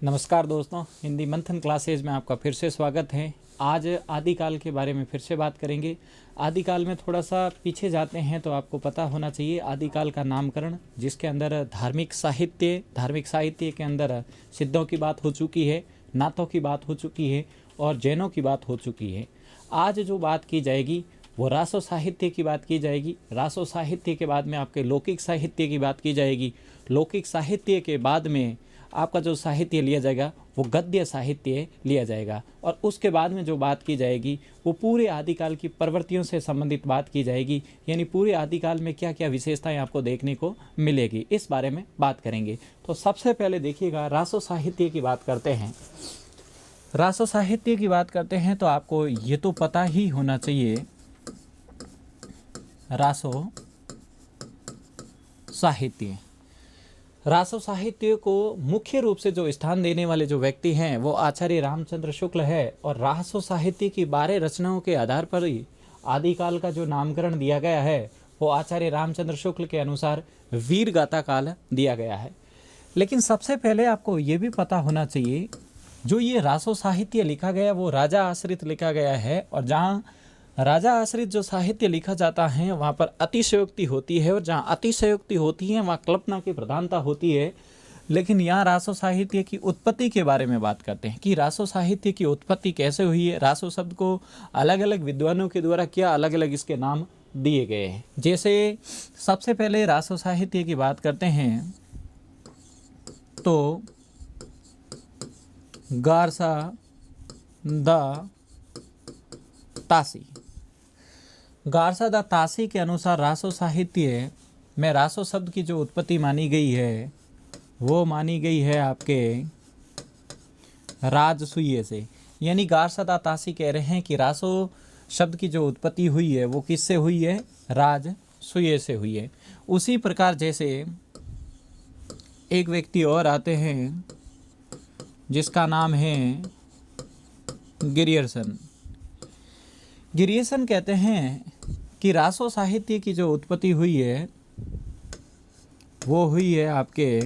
नमस्कार दोस्तों, हिंदी मंथन क्लासेज में आपका फिर से स्वागत है। आज आदिकाल के बारे में फिर से बात करेंगे। आदिकाल में थोड़ा सा पीछे जाते हैं तो आपको पता होना चाहिए आदिकाल का नामकरण, जिसके अंदर धार्मिक साहित्य के अंदर सिद्धों की बात हो चुकी है, नाथों की बात हो चुकी है और जैनों की बात हो चुकी है। आज जो बात की जाएगी वो रासो साहित्य की बात की जाएगी। रासो साहित्य के बाद में आपके लौकिक साहित्य की बात की जाएगी। लौकिक साहित्य के बाद में आपका जो साहित्य लिया जाएगा वो गद्य साहित्य लिया जाएगा और उसके बाद में जो बात की जाएगी वो पूरे आदिकाल की प्रवृत्तियों से संबंधित बात की जाएगी। यानी पूरे आदिकाल में क्या क्या विशेषताएं आपको देखने को मिलेगी, इस बारे में बात करेंगे। तो सबसे पहले देखिएगा, रासो साहित्य की बात करते हैं। रासो साहित्य की बात करते हैं तो आपको ये तो पता ही होना चाहिए, रासो साहित्य को मुख्य रूप से जो स्थान देने वाले जो व्यक्ति हैं वो आचार्य रामचंद्र शुक्ल है। और रासो साहित्य की 12 रचनाओं के आधार पर ही आदिकाल का जो नामकरण दिया गया है वो आचार्य रामचंद्र शुक्ल के अनुसार वीर गाथा काल दिया गया है। लेकिन सबसे पहले आपको ये भी पता होना चाहिए, जो ये रासो साहित्य लिखा गया वो राजा आश्रित लिखा गया है। और जहाँ राजा आश्रित जो साहित्य लिखा जाता है वहाँ पर अतिशयोक्ति होती है, और जहाँ अतिशयोक्ति होती है वहाँ कल्पना की प्रधानता होती है। लेकिन यहाँ रासो साहित्य की उत्पत्ति के बारे में बात करते हैं कि रासो साहित्य की उत्पत्ति कैसे हुई है। रासो शब्द को अलग अलग विद्वानों के द्वारा क्या अलग अलग इसके नाम दिए गए हैं। जैसे सबसे पहले रासो साहित्य की बात करते हैं तो गारसा द तासी के अनुसार रासो साहित्य में रासो शब्द की जो उत्पत्ति मानी गई है वो मानी गई है आपके राजसूय से। यानी गारसा दा तासी कह रहे हैं कि रासो शब्द की जो उत्पत्ति हुई है वो किससे हुई है, राजसूय से हुई है। उसी प्रकार जैसे एक व्यक्ति और आते हैं जिसका नाम है गिरियर्सन कहते हैं कि रासो साहित्य की जो उत्पत्ति हुई है वो हुई है आपके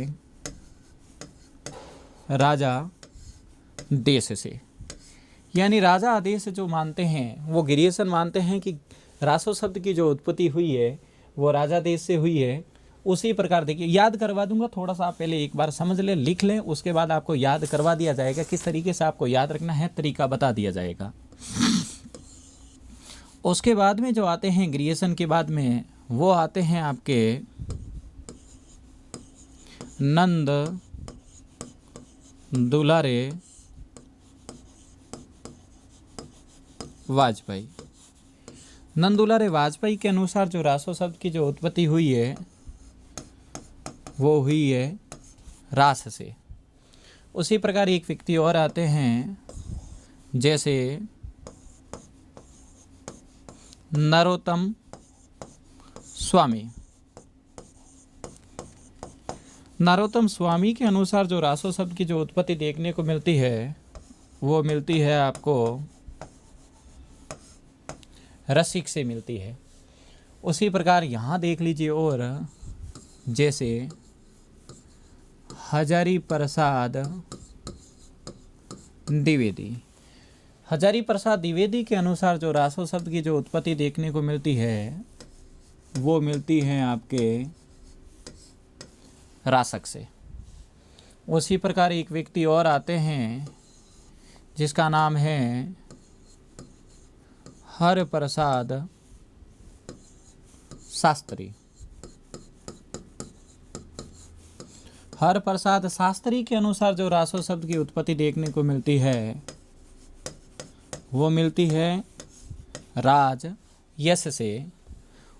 राजा देश से। यानी राजा आदेश जो मानते हैं वो गिरियर्सन मानते हैं कि रासो शब्द की जो उत्पत्ति हुई है वो राजा देश से हुई है। उसी प्रकार देखिए, याद करवा दूंगा, थोड़ा सा आप पहले एक बार समझ लें, लिख लें, उसके बाद आपको याद करवा दिया जाएगा। किस तरीके से आपको याद रखना है तरीका बता दिया जाएगा। उसके बाद में जो आते हैं ग्रियर्सन के बाद में वो आते हैं आपके नंद दुलारे वाजपेयी। नंद दुलारे वाजपेयी के अनुसार जो रासो शब्द की जो उत्पत्ति हुई है वो हुई है रास से। उसी प्रकार एक व्यक्ति और आते हैं जैसे नरोत्तम स्वामी के अनुसार जो रासो शब्द की जो उत्पत्ति देखने को मिलती है वो मिलती है आपको रसिक से मिलती है। उसी प्रकार यहाँ देख लीजिए, और जैसे हजारी प्रसाद द्विवेदी के अनुसार जो रासो शब्द की जो उत्पत्ति देखने को मिलती है वो मिलती है आपके रासक से। उसी प्रकार एक व्यक्ति और आते हैं जिसका नाम है हर प्रसाद शास्त्री के अनुसार जो रासो शब्द की उत्पत्ति देखने को मिलती है वो मिलती है राज यश से।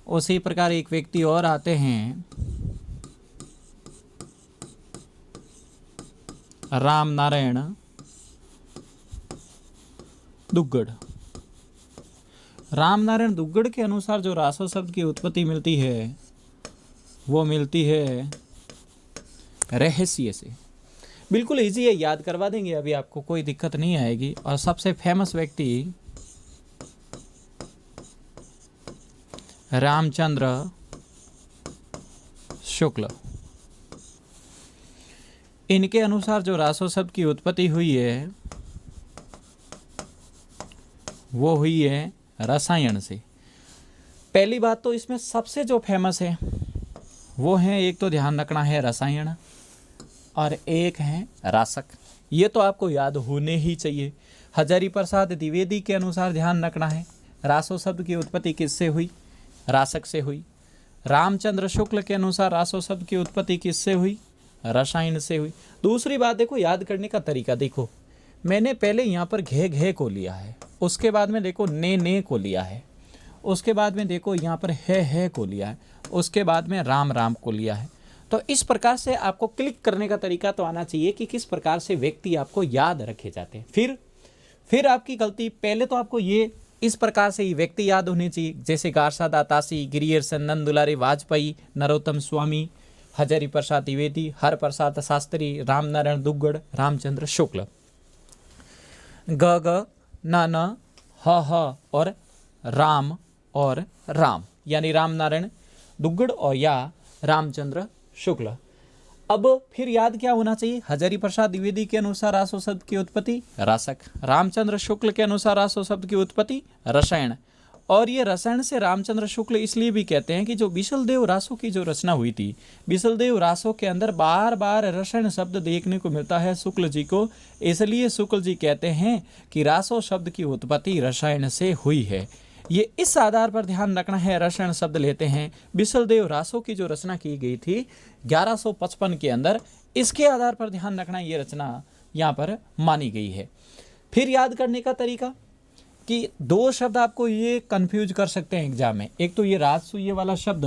उसी प्रकार एक व्यक्ति और आते हैं राम नारायण दुग्गड़ के अनुसार जो रासो शब्द की उत्पत्ति मिलती है वो मिलती है रहस्य से। बिल्कुल इजी है, याद करवा देंगे, अभी आपको कोई दिक्कत नहीं आएगी। और सबसे फेमस व्यक्ति रामचंद्र शुक्ल। इनके अनुसार जो रासो शब्द की उत्पत्ति हुई है वो हुई है रसायन से। पहली बात तो इसमें सबसे जो फेमस है वो है, एक तो ध्यान रखना है रसायन और एक है रासक। ये तो आपको याद होने ही चाहिए। हजारी प्रसाद द्विवेदी के अनुसार ध्यान रखना है, रासो शब्द की उत्पत्ति किससे हुई? रासक से हुई। रामचंद्र शुक्ल के अनुसार रासो शब्द की उत्पत्ति किससे हुई? रसायन से हुई। दूसरी बात देखो, याद करने का तरीका देखो, मैंने पहले यहाँ पर घे घे को लिया है, उसके बाद में देखो ने को लिया है, उसके बाद में देखो यहाँ पर है को लिया है, उसके बाद में राम राम को लिया है। तो इस प्रकार से आपको क्लिक करने का तरीका तो आना चाहिए कि किस प्रकार से व्यक्ति आपको याद रखे जाते हैं। फिर आपकी गलती, पहले तो आपको ये इस प्रकार से ही व्यक्ति याद होने चाहिए, जैसे गारसा दातासी, गिरियर्सन, नंद दुलारी वाजपेयी, नरोत्तम स्वामी, हजारी प्रसाद द्विवेदी, हर प्रसाद शास्त्री, रामनारायण दुग्गड़, रामचंद्र शुक्ल। ग न ह और राम यानी रामनारायण दुग्गड़ और या रामचंद्र शुक्ल। अब फिर याद क्या होना चाहिए? हजारी प्रसाद द्विवेदी के अनुसार रासो शब्द की उत्पत्ति रासक, रामचंद्र शुक्ल के अनुसार रासो शब्द की उत्पत्ति रसायन। और ये रसायन से रामचंद्र शुक्ल इसलिए भी कहते हैं कि जो बिशलदेव रासो की जो रचना हुई थी, बिशलदेव रासो के अंदर बार बार रसायन शब्द देखने को मिलता है शुक्ल जी को, इसलिए शुक्ल जी कहते हैं कि रासो शब्द की उत्पत्ति रसायन से हुई है। ये इस आधार पर ध्यान रखना है, रसायन शब्द लेते हैं। बिशलदेव रासो की जो रचना की गई थी 1155 के अंदर, इसके आधार पर ध्यान रखना, ये रचना यहाँ पर मानी गई है। फिर याद करने का तरीका कि दो शब्द आपको ये कंफ्यूज कर सकते हैं एग्जाम में, एक तो ये राजसूय वाला शब्द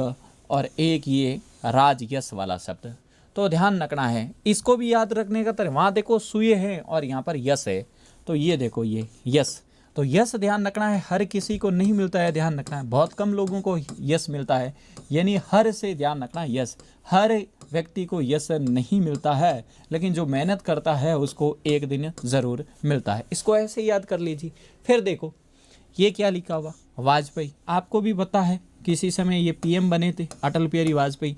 और एक ये राजयश वाला शब्द। तो ध्यान रखना है, इसको भी याद रखने का तरीका। वहाँ देखो सूय है और यहाँ पर यश है, तो ये देखो ये यश, तो यश ध्यान रखना है, हर किसी को नहीं मिलता है, ध्यान रखना है, बहुत कम लोगों को यश मिलता है, यानी हर से ध्यान रखना है, यश, हर व्यक्ति को यश नहीं मिलता है, लेकिन जो मेहनत करता है उसको एक दिन ज़रूर मिलता है। इसको ऐसे याद कर लीजिए। फिर देखो ये क्या लिखा हुआ, वाजपेयी, आपको भी पता है किसी समय ये पीएम बने थे अटल बिहारी वाजपेयी,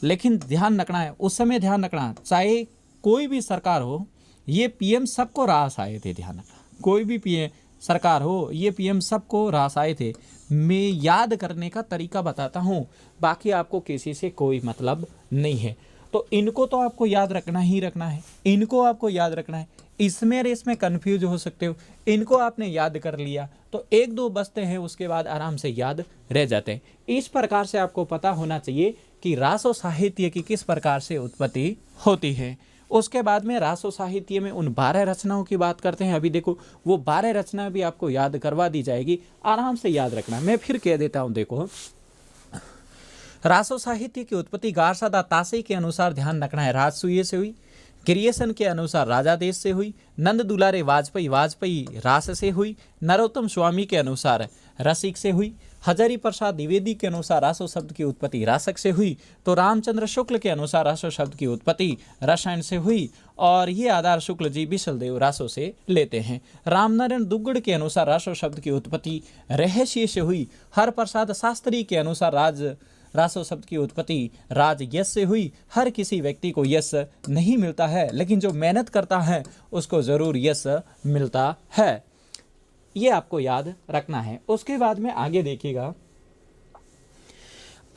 लेकिन ध्यान रखना है उस समय, ध्यान रखना चाहे कोई भी सरकार हो, ये पीएम सबको रास आए थे, ध्यान रखना, कोई भी पीएम सरकार हो, ये पीएम सबको रास आए थे। मैं याद करने का तरीका बताता हूँ, बाकी आपको किसी से कोई मतलब नहीं है। तो इनको तो आपको याद रखना ही रखना है, इनको आपको याद रखना है। इसमें रेस में कंफ्यूज हो सकते हो, इनको आपने याद कर लिया तो एक दो बचते हैं, उसके बाद आराम से याद रह जाते हैं। इस प्रकार से आपको पता होना चाहिए कि रासो साहित्य की किस प्रकार से उत्पत्ति होती है। उसके बाद में रासो साहित्य में उन 12 रचनाओं की बात करते हैं। अभी देखो वो 12 रचना भी आपको याद करवा दी जाएगी, आराम से याद रखना। मैं फिर कह देता हूँ, देखो रासो साहित्य की उत्पत्ति गारसा दातासी के अनुसार ध्यान रखना है राजसूय से हुई, क्रिएशन के अनुसार राजा देश से हुई, नंद दुलारे वाजपेयी रास से हुई, नरोत्तम स्वामी के अनुसार रसिक से हुई, हजारी प्रसाद द्विवेदी के अनुसार रासो शब्द की उत्पत्ति रासक से हुई, तो रामचंद्र शुक्ल के अनुसार रासो शब्द की उत्पत्ति रसायन से हुई, और ये आधार शुक्ल जी बिशलदेव रासो से लेते हैं। रामनारायण दुग्गड़ के अनुसार रासो शब्द की उत्पत्ति रहस्य से हुई, हर प्रसाद शास्त्री के अनुसार रासो शब्द की उत्पत्ति राज यश से हुई। हर किसी व्यक्ति को यश नहीं मिलता है, लेकिन जो मेहनत करता है उसको ज़रूर यश मिलता है, ये आपको याद रखना है। उसके बाद में आगे देखिएगा,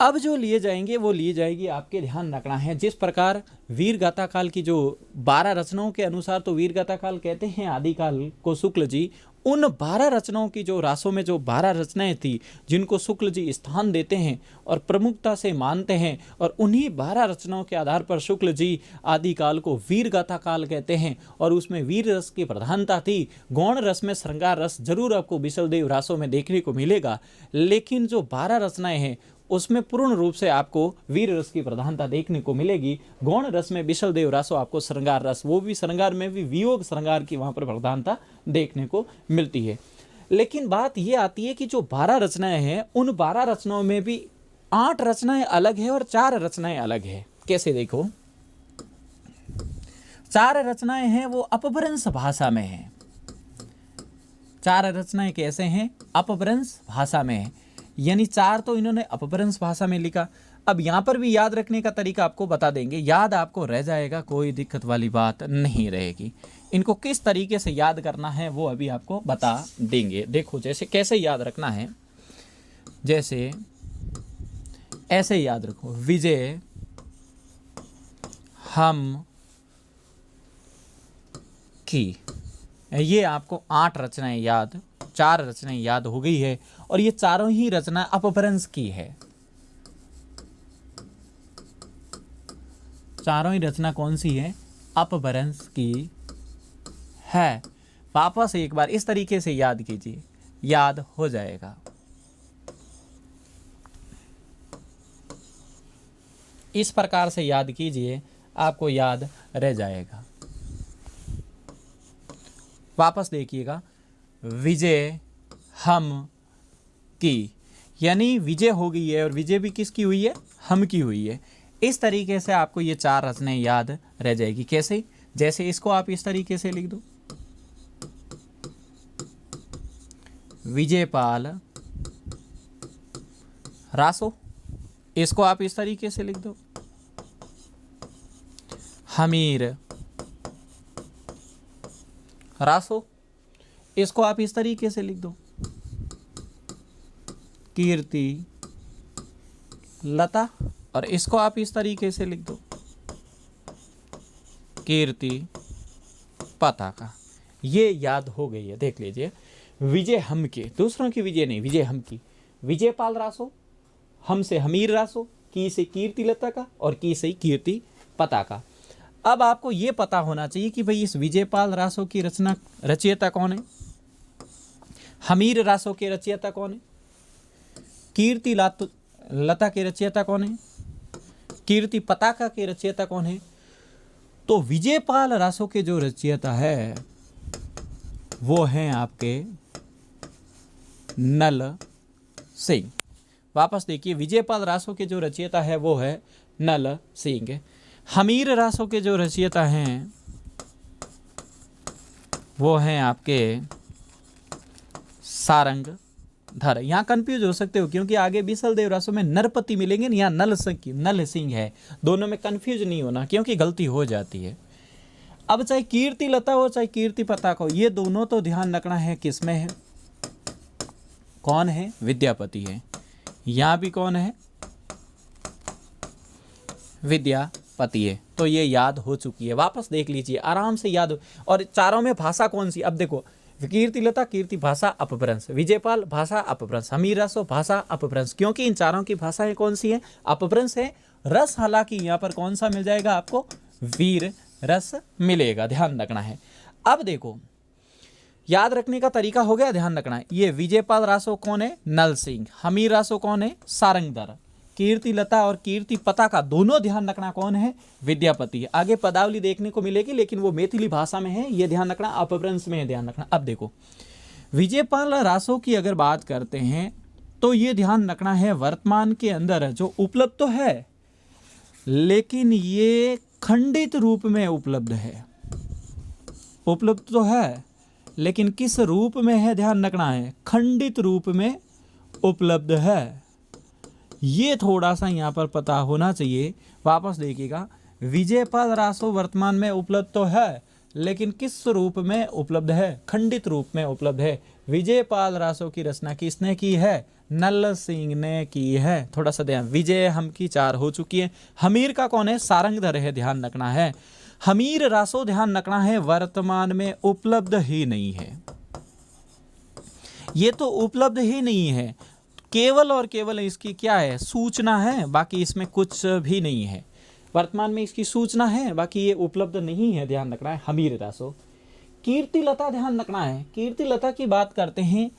अब जो लिए जाएंगे वो लिए जाएगी, आपके ध्यान रखना है। जिस प्रकार वीर गाथा काल की जो 12 रचनाओं के अनुसार, तो वीर गाथा काल कहते हैं आदिकाल को शुक्ल जी, उन 12 रचनाओं की जो रासों में जो 12 रचनाएं थी जिनको शुक्ल जी स्थान देते हैं और प्रमुखता से मानते हैं, और उन्हीं 12 रचनाओं के आधार पर शुक्ल जी आदिकाल को वीर गाथा काल कहते हैं। और उसमें वीर रस की प्रधानता थी, गौण रस में श्रृंगार रस जरूर आपको बिशलदेव रासों में देखने को मिलेगा, लेकिन जो 12 रचनाएं हैं उसमें पूर्ण रूप से आपको वीर रस की प्रधानता देखने को मिलेगी। गौण रस में बिशलदेव रासो आपको श्रृंगार रस, वो भी श्रृंगार में भी वियोग श्रृंगार की वहाँ पर प्रधानता देखने को मिलती है। लेकिन बात ये आती है कि जो 12 रचनाएं हैं, उन 12 रचनाओं में भी 8 रचनाएं अलग है और 4 रचनाएं अलग है। कैसे देखो, 4 रचनाएं हैं वो अपभ्रंश भाषा में है। 4 रचनाएं कैसे हैं? अपभ्रंश भाषा में है, यानी 4 तो इन्होंने अपभ्रंश भाषा में लिखा, अब यहाँ पर भी याद रखने का तरीका आपको बता देंगे, याद आपको रह जाएगा, कोई दिक्कत वाली बात नहीं रहेगी। इनको किस तरीके से याद करना है वो अभी आपको बता देंगे। देखो जैसे कैसे याद रखना है, जैसे ऐसे याद रखो, विजय हम की, ये आपको 8 रचनाएं याद, 4 रचनाएं याद हो गई है और ये चारों ही रचना अपभ्रंश की है। चारों ही रचना कौन सी है? अपभ्रंश की है। वापस एक बार इस तरीके से याद कीजिए, याद हो जाएगा। इस प्रकार से याद कीजिए, आपको याद रह जाएगा। वापस देखिएगा, विजय हम की, यानी विजय हो गई है और विजय भी किसकी हुई है? हम की हुई है। इस तरीके से आपको ये 4 रचनाएं याद रह जाएगी। कैसे? जैसे इसको आप इस तरीके से लिख दो, विजयपाल रासो। इसको आप इस तरीके से लिख दो, हमीर रासो। इसको आप इस तरीके से लिख दो, कीर्ति लता। और इसको आप इस तरीके से लिख दो, कीर्ति पताका। ये याद हो गई है। देख लीजिए, विजय हम के, दूसरों की विजय नहीं, विजय हम की। विजयपाल रासो, हम से हमीर रासो, की से कीर्ति लता का और की से कीर्ति पताका। अब आपको ये पता होना चाहिए कि भाई इस विजयपाल रासो की रचयिता कौन है, हमीर रासो के रचयिता कौन है, कीर्ति लता के रचयिता कौन है, कीर्ति पताका के रचयिता कौन है। तो विजयपाल रासो के जो रचयिता है वो हैं आपके नल सिंह। वापस देखिए, विजयपाल रासो के जो रचयिता है वो है नल सिंह। हमीर रासो के जो रचयिता हैं वो हैं आपके सारंग धर। यहाँ कंफ्यूज हो सकते हो क्योंकि आगे बिसल देव रासो में नरपति मिलेंगे, यहाँ नल सिंह है। दोनों में कंफ्यूज नहीं होना क्योंकि गलती हो जाती है। अब चाहे कीर्ति लता हो चाहे कीर्ति पताका हो, ये दोनों तो ध्यान रखना है किस में है, कौन है? विद्यापति है। यहाँ भी कौन है? विद्यापति है। तो ये याद हो चुकी है। वापस देख लीजिए, आराम से याद। और चारों में भाषा कौन सी? अब देखो, कीर्ति लता कीर्ति भाषा अपभ्रंश, विजयपाल भाषा अपभ्रंश, हमीर रासो भाषा अपभ्रंश। क्योंकि इन चारों की भाषाएं कौन सी हैं? अपभ्रंश है। रस हालांकि यहाँ पर कौन सा मिल जाएगा आपको? वीर रस मिलेगा। ध्यान रखना है। अब देखो, याद रखने का तरीका हो गया, ध्यान रखना है। ये विजयपाल रासो कौन है? नल सिंह। हमीर रासो कौन है? सारंगधर। कीर्ति लता और कीर्ति पताका दोनों ध्यान रखना कौन है? विद्यापति। आगे पदावली देखने को मिलेगी लेकिन वो मैथिली भाषा में है, ये ध्यान रखना, अपभ्रंश में है, ध्यान रखना। अब देखो, विजयपाल रासो की अगर बात करते हैं तो ये ध्यान रखना है, वर्तमान के अंदर जो उपलब्ध तो है लेकिन ये खंडित रूप में उपलब्ध है। उपलब्ध तो है लेकिन किस रूप में है? ध्यान रखना है, खंडित रूप में उपलब्ध है। ये थोड़ा सा यहाँ पर पता होना चाहिए। वापस देखिएगा, विजयपाल रासो वर्तमान में उपलब्ध तो है लेकिन किस रूप में उपलब्ध है? खंडित रूप में उपलब्ध है। विजयपाल रासो की रचना किसने की है? नल सिंह ने की है। थोड़ा सा ध्यान, विजय हम की 4 हो चुकी है। हमीर का कौन है? सारंगधर है, ध्यान रखना है। हमीर रासो ध्यान रखना है वर्तमान में उपलब्ध ही नहीं है। ये तो उपलब्ध ही नहीं है, केवल और केवल इसकी क्या है? सूचना है, बाकी इसमें कुछ भी नहीं है। वर्तमान में इसकी सूचना है, बाकी ये उपलब्ध नहीं है, ध्यान रखना है। हमीर रासो। कीर्ति लता ध्यान रखना है। कीर्ति लता की बात करते हैं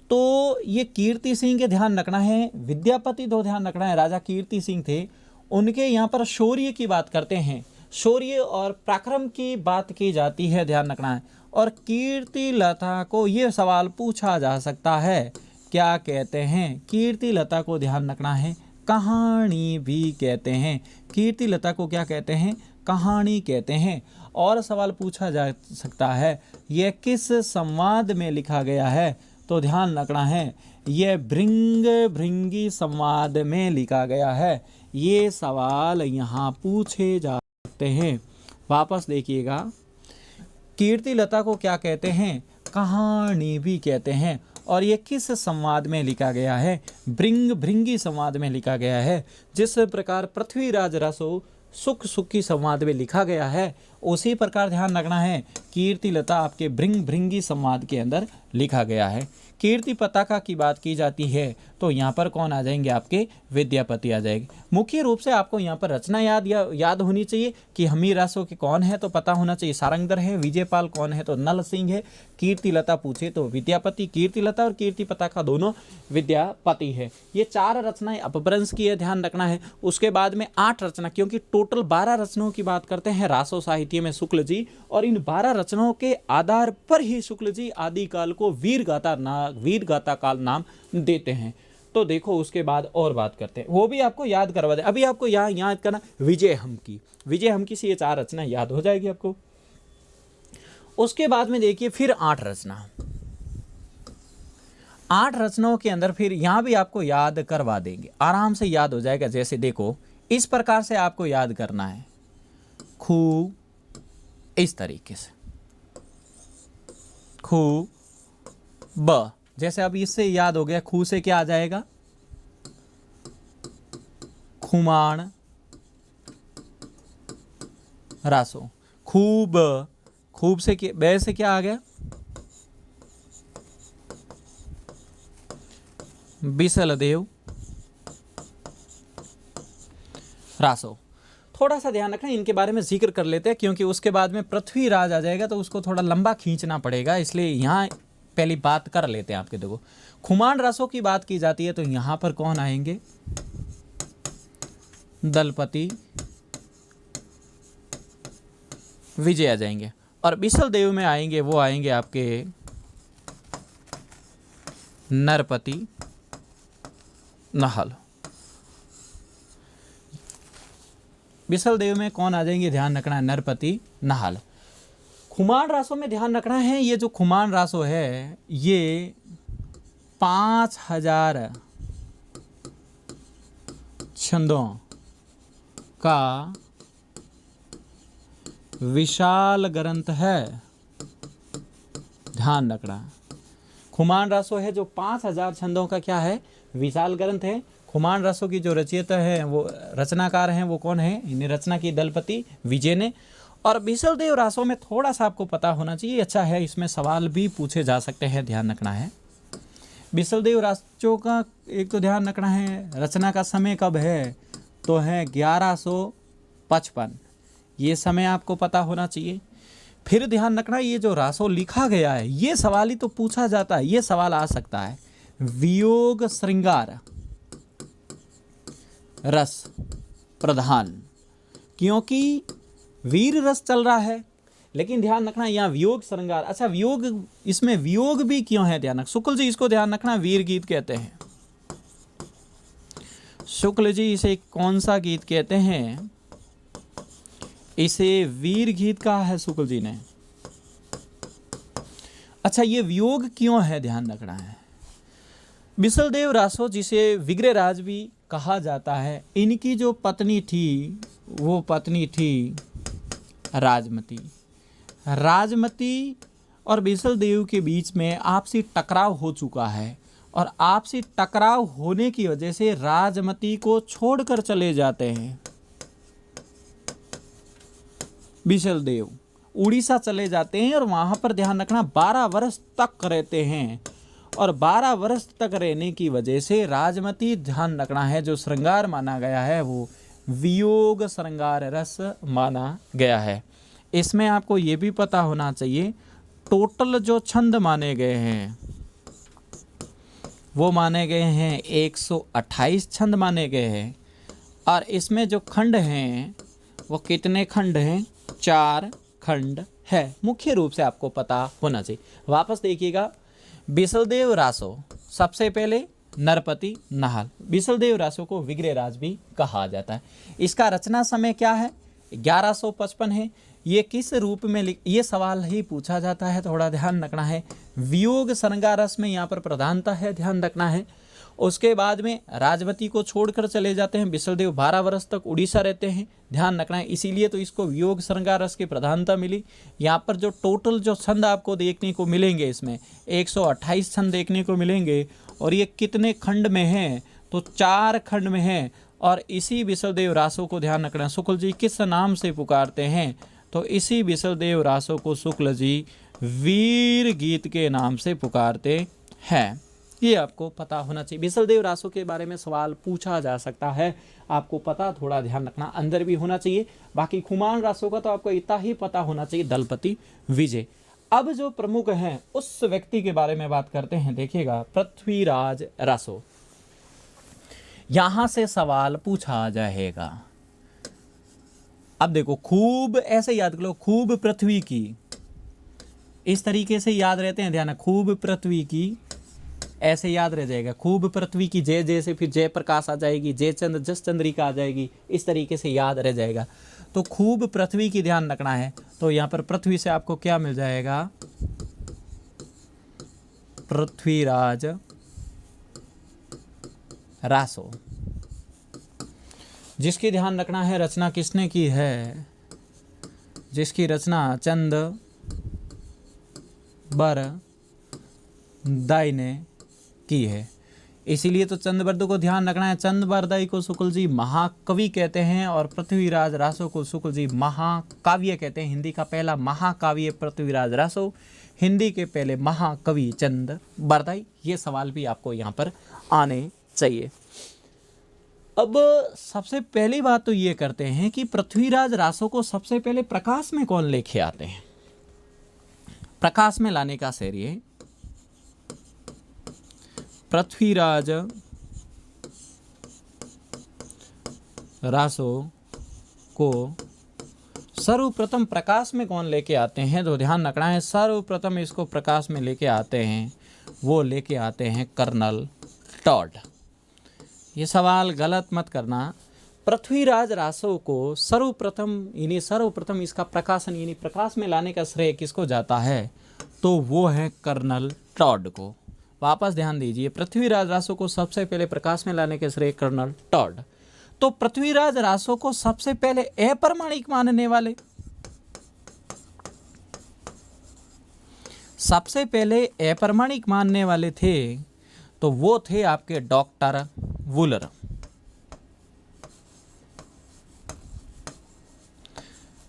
तो ये कीर्ति सिंह के ध्यान रखना है। विद्यापति दो ध्यान रखना है, राजा कीर्ति सिंह थे, उनके यहाँ पर शौर्य की बात करते हैं, शौर्य और पराक्रम की बात की जाती है, ध्यान रखना है। और कीर्ति लता को ये सवाल पूछा जा सकता है, क्या कहते हैं? कीर्ति लता को ध्यान रखना है, कहानी भी कहते हैं। कीर्ति लता को क्या कहते हैं? कहानी कहते हैं। और सवाल पूछा जा सकता है, यह किस संवाद में लिखा गया है? तो ध्यान रखना है, यह भृंगी संवाद में लिखा गया है। ये सवाल यहाँ पूछे जा सकते हैं। वापस देखिएगा, कीर्तिलता को क्या कहते हैं? कहानी भी कहते हैं। और ये किस संवाद में लिखा गया है? भृंगी संवाद में लिखा गया है। जिस प्रकार पृथ्वीराज रसो सुख सुखी संवाद में लिखा गया है, उसी प्रकार ध्यान रखना है कीर्तिलता आपके भृंगी संवाद के अंदर लिखा गया है। कीर्ति पताका की बात की जाती है तो यहाँ पर कौन आ जाएंगे? आपके विद्यापति आ जाएंगे। मुख्य रूप से आपको यहाँ पर रचना याद होनी चाहिए कि हमीर रासो के कौन है तो पता होना चाहिए, सारंगधर है। विजयपाल कौन है तो नल सिंह है। कीर्तिलता पूछे तो विद्यापति, कीर्तिलता और कीर्ति पताका दोनों विद्यापति है। ये 4 रचनाएं अपभ्रंश की है, ध्यान रखना है। उसके बाद में 8 रचना, क्योंकि टोटल 12 रचनाओं की बात करते हैं रासो साहित्य में शुक्ल जी, और इन 12 रचनाओं के आधार पर ही शुक्ल जी आदिकाल को वीरगाथा काल नाम देते हैं। तो देखो उसके बाद और बात करते हैं, वो भी आपको याद करवा दे। अभी आपको यहाँ याद करना विजय हम की से ये 4 रचना याद हो जाएगी आपको। उसके बाद में देखिए फिर 8 रचना, 8 रचनाओं के अंदर फिर यहाँ भी आपको याद करवा देंगे, आराम से याद हो जाएगा। जैसे देखो इस प्रकार से आपको याद करना है, खू इस तरीके से, खू ब, जैसे अब इससे याद हो गया। खू से क्या आ जाएगा? खुमाण रासो। खूब, खूब से बै से क्या आ गया? बिसलदेव रासो। थोड़ा सा ध्यान रखना, इनके बारे में जिक्र कर लेते हैं क्योंकि उसके बाद में पृथ्वीराज आ जाएगा तो उसको थोड़ा लंबा खींचना पड़ेगा, इसलिए यहाँ पहली बात कर लेते हैं आपके। देखो खुमान रसों की बात की जाती है तो यहां पर कौन आएंगे? दलपति विजय आ जाएंगे। और बिसल देव में आएंगे, वो आएंगे आपके नरपति नहल। बिसल देव में कौन आ जाएंगे? ध्यान रखना है नरपति नहल। खुमान रासों में ध्यान रखना है, ये जो खुमान रासो है ये 5000 छंदों का विशाल ग्रंथ है। ध्यान रखना, खुमान रासो है जो 5000 छंदों का क्या है? विशाल ग्रंथ है। खुमान रासो की जो रचयिता है, वो रचनाकार हैं, वो कौन है? इन्हें रचना की दलपति विजय ने। और बिसलदेव रासों में थोड़ा सा आपको पता होना चाहिए, अच्छा है, इसमें सवाल भी पूछे जा सकते हैं, ध्यान रखना है। बिसलदेव रासों का एक तो ध्यान रखना है, रचना का समय कब है? तो है 1155, ये समय आपको पता होना चाहिए। फिर ध्यान रखना, ये जो रासो लिखा गया है, ये सवाल ही तो पूछा जाता है, ये सवाल आ सकता है। वियोग श्रृंगार रस प्रधान, क्योंकि वीर रस चल रहा है, लेकिन ध्यान रखना यहाँ वियोग श्रृंगार। अच्छा वियोग, इसमें वियोग भी क्यों है? ध्यान रख, शुक्ल जी इसको ध्यान रखना वीर गीत कहते हैं। शुक्ल जी इसे कौन सा गीत कहते हैं? इसे वीर गीत कहा है शुक्ल जी ने। अच्छा ये वियोग क्यों है? ध्यान रखना है। बिसलदेव रासो जिसे विग्रहराज भी कहा जाता है, इनकी जो पत्नी थी वो पत्नी थी राजमती। राजमती और बिसलदेव के बीच में आपसी टकराव हो चुका है, और आपसी टकराव होने की वजह से राजमती को छोड़कर चले जाते हैं बिसलदेव, उड़ीसा चले जाते हैं। और वहाँ पर ध्यान रखना 12 वर्ष तक रहते हैं, और 12 वर्ष तक रहने की वजह से राजमती, ध्यान रखना है, जो श्रृंगार माना गया है वो वियोग श्रृंगार रस माना गया है। इसमें आपको ये भी पता होना चाहिए, टोटल जो छंद माने गए हैं वो माने गए हैं 128 छंद माने गए हैं, और इसमें जो खंड हैं वो कितने खंड हैं? 4 खंड है। मुख्य रूप से आपको पता होना चाहिए। वापस देखिएगा, बिसलदेव रासो सबसे पहले नरपति नहल। बिसलदेव रासो को विग्रहराज भी कहा जाता है। इसका रचना समय क्या है? 1155 है। ये किस रूप में ये सवाल ही पूछा जाता है, थोड़ा ध्यान रखना है। वियोग श्रृंगार रस में यहाँ पर प्रधानता है, ध्यान रखना है। उसके बाद में राजवती को छोड़कर चले जाते हैं। बिसलदेव 12 वर्ष तक उड़ीसा रहते हैं। ध्यान रखना है, इसीलिए तो इसको वियोग श्रृंगार रस की प्रधानता मिली। यहाँ पर जो टोटल जो छंद आपको देखने को मिलेंगे, इसमें 128 छंद देखने को मिलेंगे। और ये कितने खंड में हैं? तो 4 खंड में हैं। और इसी बिसलदेव रासो को ध्यान रखना, शुक्ल जी किस नाम से पुकारते हैं? तो इसी बिसलदेव रासो को शुक्ल जी वीर गीत के नाम से पुकारते हैं। ये आपको पता होना चाहिए। बिसलदेव रासो के बारे में सवाल पूछा जा सकता है, आपको पता थोड़ा ध्यान रखना अंदर भी होना चाहिए। बाकी खुमान रासो का तो आपको इतना ही पता होना चाहिए, दलपति विजय। अब जो प्रमुख हैं उस व्यक्ति के बारे में बात करते हैं। देखिएगा, पृथ्वीराज रासो, यहां से सवाल पूछा जाएगा। अब देखो, खूब ऐसे याद कर लो, खूब पृथ्वी की, इस तरीके से याद रहते हैं। ध्यान, खूब पृथ्वी की ऐसे याद रह जाएगा। खूब पृथ्वी की जय जय से फिर जय प्रकाश आ जाएगी, जय चंद जस चंद्रिका आ जाएगी, इस तरीके से याद रह जाएगा। तो खूब पृथ्वी की ध्यान रखना है। तो यहाँ पर पृथ्वी से आपको क्या मिल जाएगा? पृथ्वीराज रासो, जिसकी ध्यान रखना है रचना किसने की है? जिसकी रचना चंद बरदाई ने की है। इसीलिए तो चंद्रबरद को ध्यान रखना है। चंद्रबरदाई को शुक्ल जी महाकवि कहते हैं और पृथ्वीराज रासो को शुक्ल जी महाकाव्य कहते हैं। हिंदी का पहला महाकाव्य पृथ्वीराज रासो, हिंदी के पहले महाकवि चंद्रबरदाई। ये सवाल भी आपको यहाँ पर आने चाहिए। अब सबसे पहली बात तो ये करते हैं कि पृथ्वीराज रासो को सबसे पहले प्रकाश में कौन लेके आते हैं? प्रकाश में लाने का श्रेय पृथ्वीराज रासो को सर्वप्रथम प्रकाश में कौन लेके आते हैं? तो ध्यान रखना है, सर्वप्रथम इसको प्रकाश में लेके आते हैं, वो लेके आते हैं कर्नल टॉड। ये सवाल गलत मत करना। पृथ्वीराज रासो को सर्वप्रथम इसका प्रकाशन यानी प्रकाश में लाने का श्रेय किसको जाता है? तो वो है कर्नल टॉड को। वापस ध्यान दीजिए, पृथ्वीराज रासो को सबसे पहले प्रकाश में लाने के श्रेय कर्नल टॉड। तो पृथ्वीराज रासो को सबसे पहले अप्रमाणिक मानने वाले, सबसे पहले अप्रमाणिक मानने वाले थे तो वो थे आपके डॉक्टर वुलर।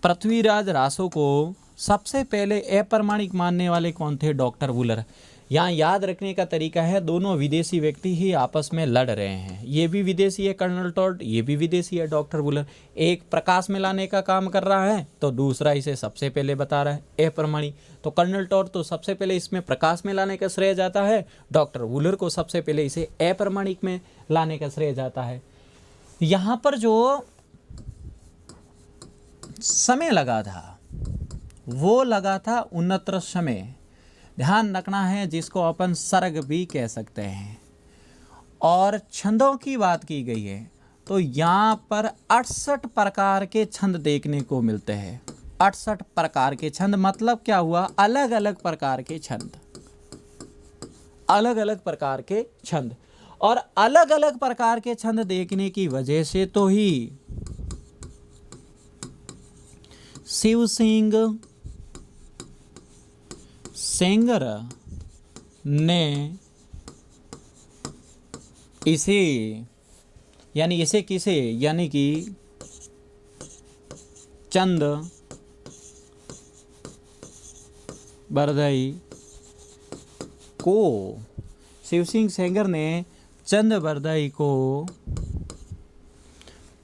पृथ्वीराज रासो को सबसे पहले अप्रमाणिक मानने वाले कौन थे? डॉक्टर वुलर। यहाँ याद रखने का तरीका है, दोनों विदेशी व्यक्ति ही आपस में लड़ रहे हैं। ये भी विदेशी है कर्नल टॉड, ये भी विदेशी है डॉक्टर वुलर। एक प्रकाश में लाने का काम कर रहा है तो दूसरा इसे सबसे पहले बता रहा है अप्रमाणिक। तो कर्नल टॉड तो सबसे पहले इसमें प्रकाश में लाने का श्रेय जाता है, डॉक्टर वुलर को सबसे पहले इसे अप्रमाणिक में लाने का श्रेय जाता है। यहाँ पर जो समय लगा था वो लगा था 69 समय। ध्यान रखना है, जिसको अपन सर्ग भी कह सकते हैं। और छंदों की बात की गई है तो यहाँ पर 68 प्रकार के छंद देखने को मिलते हैं। 68 प्रकार के छंद मतलब क्या हुआ? अलग अलग प्रकार के छंद, अलग अलग प्रकार के छंद। और अलग अलग प्रकार के छंद देखने की वजह से तो ही शिव सिंह सेंगर ने इसे यानी कि चंद बरदाई को, शिव सिंह सेंगर ने चंद बरदाई को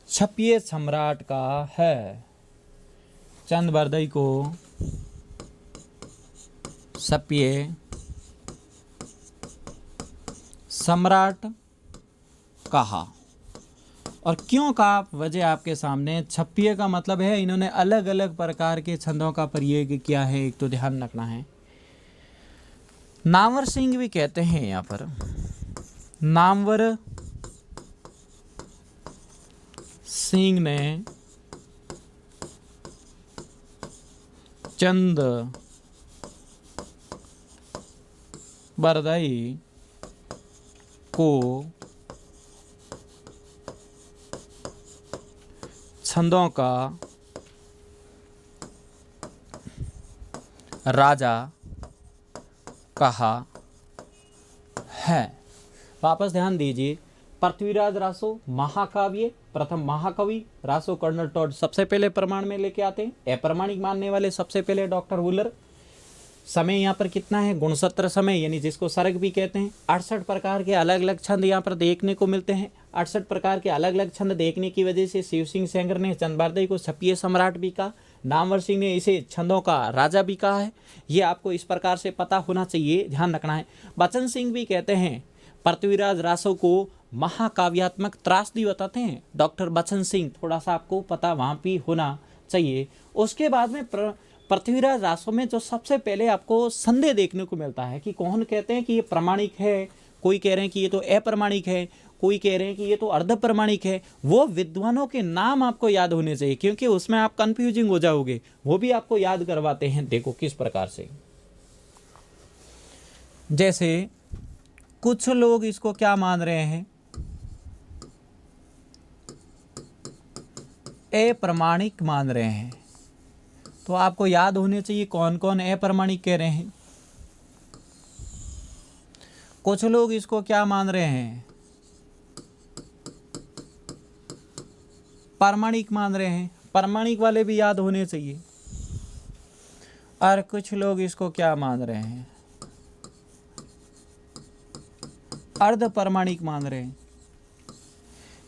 छपिए सम्राट का है। चंद बरदाई को छपिए सम्राट कहा। और क्यों कहा? वजह आपके सामने। छपिए का मतलब है इन्होंने अलग अलग प्रकार के छंदों का प्रयोग किया है। एक तो ध्यान रखना है, नामवर सिंह भी कहते हैं यहाँ पर। नामवर सिंह ने चंद बरदाई को छंदों का राजा कहा है। वापस ध्यान दीजिए, पृथ्वीराज रासो महाकाव्य, प्रथम महाकवि रासो कर्नल टॉड सबसे पहले प्रमाण में लेके आते हैं। अप्रमाणिक मानने वाले सबसे पहले डॉक्टर वुलर। समय यहाँ पर कितना है, गुणसत्र समय, यानी जिसको सर्ग भी कहते हैं। 68 प्रकार के अलग अलग छंद यहाँ पर देखने को मिलते हैं। 68 प्रकार के अलग अलग छंद देखने की वजह से शिव सिंह सेंगर ने चंदबारदई को छपिये सम्राट भी कहा, नामवर सिंह ने इसे छंदों का राजा भी कहा है। ये आपको इस प्रकार से पता होना चाहिए, ध्यान रखना है। बचन सिंह भी कहते हैं पृथ्वीराज रासो को महाकाव्यात्मक त्रासदी बताते हैं, डॉक्टर बचन सिंह, थोड़ा सा आपको पता वहाँ भी होना चाहिए। उसके बाद में पृथ्वीराज रासो में जो सबसे पहले आपको संदेह देखने को मिलता है कि कौन कहते हैं कि ये प्रमाणिक है, कोई कह रहे हैं कि ये तो अप्रमाणिक है, कोई कह रहे हैं कि ये तो अर्ध प्रमाणिक है। वो विद्वानों के नाम आपको याद होने चाहिए, क्योंकि उसमें आप कंफ्यूजिंग हो जाओगे। वो भी आपको याद करवाते हैं, देखो किस प्रकार से। जैसे कुछ लोग इसको क्या मान रहे हैं, अप्रमाणिक मान रहे हैं, तो आपको याद होने चाहिए कौन कौन अप्रमाणिक कह रहे हैं। कुछ लोग इसको क्या मान रहे हैं, प्रामाणिक मान रहे हैं, प्रामाणिक वाले भी याद होने चाहिए। और कुछ लोग इसको क्या मान रहे हैं, अर्ध प्रामाणिक मान रहे हैं,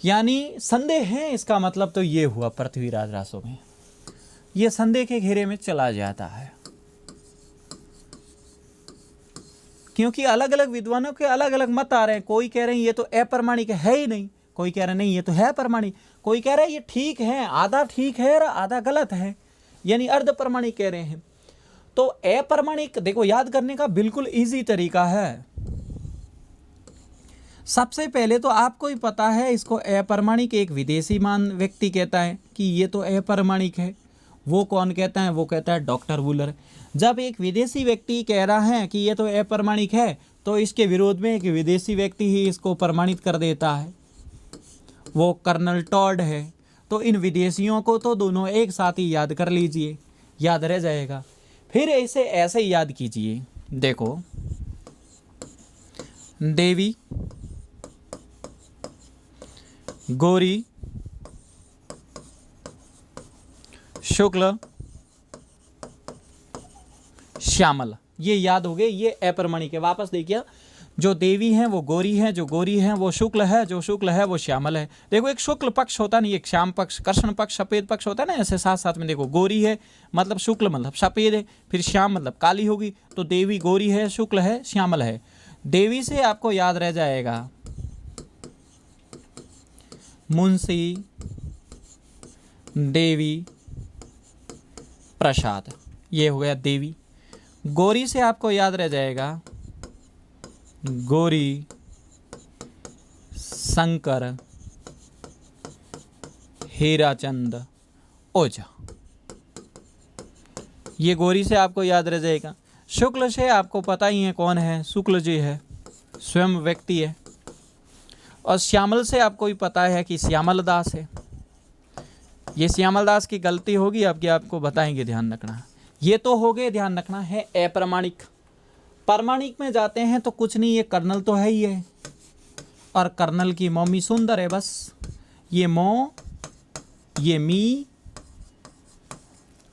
यानी संदेह है। इसका मतलब तो ये हुआ पृथ्वीराज रासो में ये संदेह के घेरे में चला जाता है, क्योंकि अलग अलग विद्वानों के अलग अलग मत आ रहे हैं। कोई कह रहे हैं ये तो अप्रमाणिक है ही नहीं, कोई कह रहे हैं नहीं ये तो है प्रमाणिक, कोई कह रहा है ये ठीक है, आधा ठीक है और आधा गलत है, यानी अर्ध प्रमाणिक कह रहे हैं। तो अप्रमाणिक देखो याद करने का बिल्कुल इजी तरीका है। सबसे पहले तो आपको ही पता है इसको अप्रमाणिक एक विदेशी मान व्यक्ति कहता है कि ये तो अप्रमाणिक है। वो कौन कहता है, वो कहता है डॉक्टर वुलर। जब एक विदेशी व्यक्ति कह रहा है कि ये तो अप्रमाणिक है, तो इसके विरोध में एक विदेशी व्यक्ति ही इसको प्रमाणित कर देता है, वो कर्नल टॉड है। तो इन विदेशियों को तो दोनों एक साथ ही याद कर लीजिए, याद रह जाएगा। फिर ऐसे ही याद कीजिए, देखो देवी, गौरी, शुक्ल, श्यामल, ये याद हो गए, ये अप्रमाणिक है। वापस देखिए, जो देवी हैं वो गौरी हैं, जो गौरी हैं वो शुक्ल है, जो शुक्ल है वो श्यामल है। देखो एक शुक्ल पक्ष होता नहीं, एक श्याम पक्ष, कृष्ण पक्ष, सफेद पक्ष होता है ना, ऐसे साथ साथ में। देखो गौरी है मतलब शुक्ल मतलब सफेद है, फिर श्याम मतलब काली होगी। तो देवी गौरी है, शुक्ल है, श्यामल है। देवी से आपको याद रह जाएगा मुंशी देवी प्रसाद, ये हो गया देवी। गौरी से आपको याद रह जाएगा गौरी शंकर हीराचंद ओझा, ये गौरी से आपको याद रह जाएगा। शुक्ल से आपको पता ही है कौन है, शुक्ल जी है, स्वयं व्यक्ति है। और श्यामल से आपको भी पता है कि श्यामल दास है। ये श्यामल दास की गलती होगी आपकी, आपको बताएंगे, ध्यान रखना। ये तो हो गए, ध्यान रखना है अप्रमाणिक। प्रामाणिक में जाते हैं तो कुछ नहीं, ये कर्नल तो है ही है, और कर्नल की मम्मी सुंदर है, बस ये मो, ये मी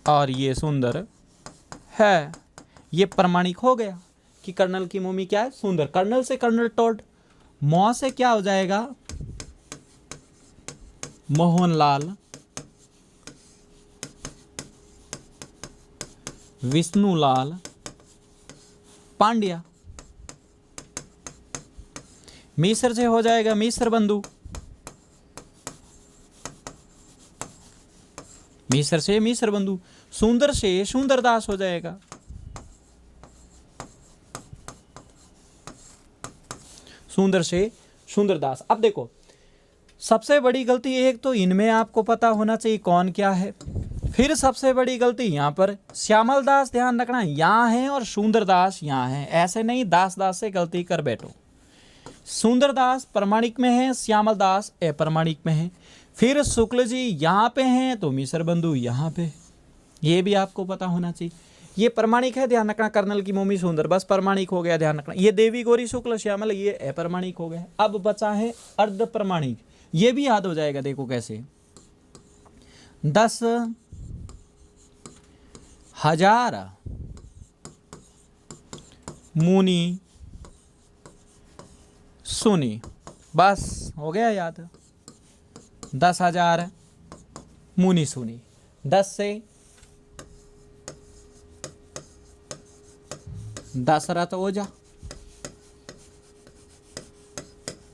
और ये सुंदर है। ये प्रामाणिक हो गया कि कर्नल की मम्मी क्या है, सुंदर। कर्नल से कर्नल टॉड, मौ से क्या हो जाएगा, मोहनलाल, विष्णुलाल पांड्या। मिस्र से हो जाएगा मिस्र बंधु, मिस्र से मिस्र बंधु। सुंदर से सुंदरदास हो जाएगा। सुंदर से सुंदरदास। अब देखो सबसे बड़ी गलती एक तो इनमें आपको पता होना चाहिए कौन क्या है। फिर सबसे बड़ी गलती यहाँ पर श्यामल दास, ध्यान रखना यहाँ है और सुंदरदास यहाँ है, ऐसे नहीं दास दास से गलती कर बैठो। सुंदरदास प्रमाणिक में है, श्यामल दास अप्रमाणिक में है। फिर शुक्ल जी यहाँ पे हैं तो मिश्र बंधु यहाँ पे, ये भी आपको पता होना चाहिए। ये प्रमाणिक है, ध्यान रखना, कर्नल की मोमी सुंदर, बस प्रमाणिक हो गया, ध्यान रखना। ये देवी गौरी शुक्ल श्यामल, ये अप्रमाणिक हो गया। अब बचा है अर्ध प्रमाणिक, ये भी याद हो जाएगा। देखो कैसे, 10,000 मुनि सुनी, बस हो गया याद। 10,000 मुनि सुनी, 10 से दशरथ ओझा,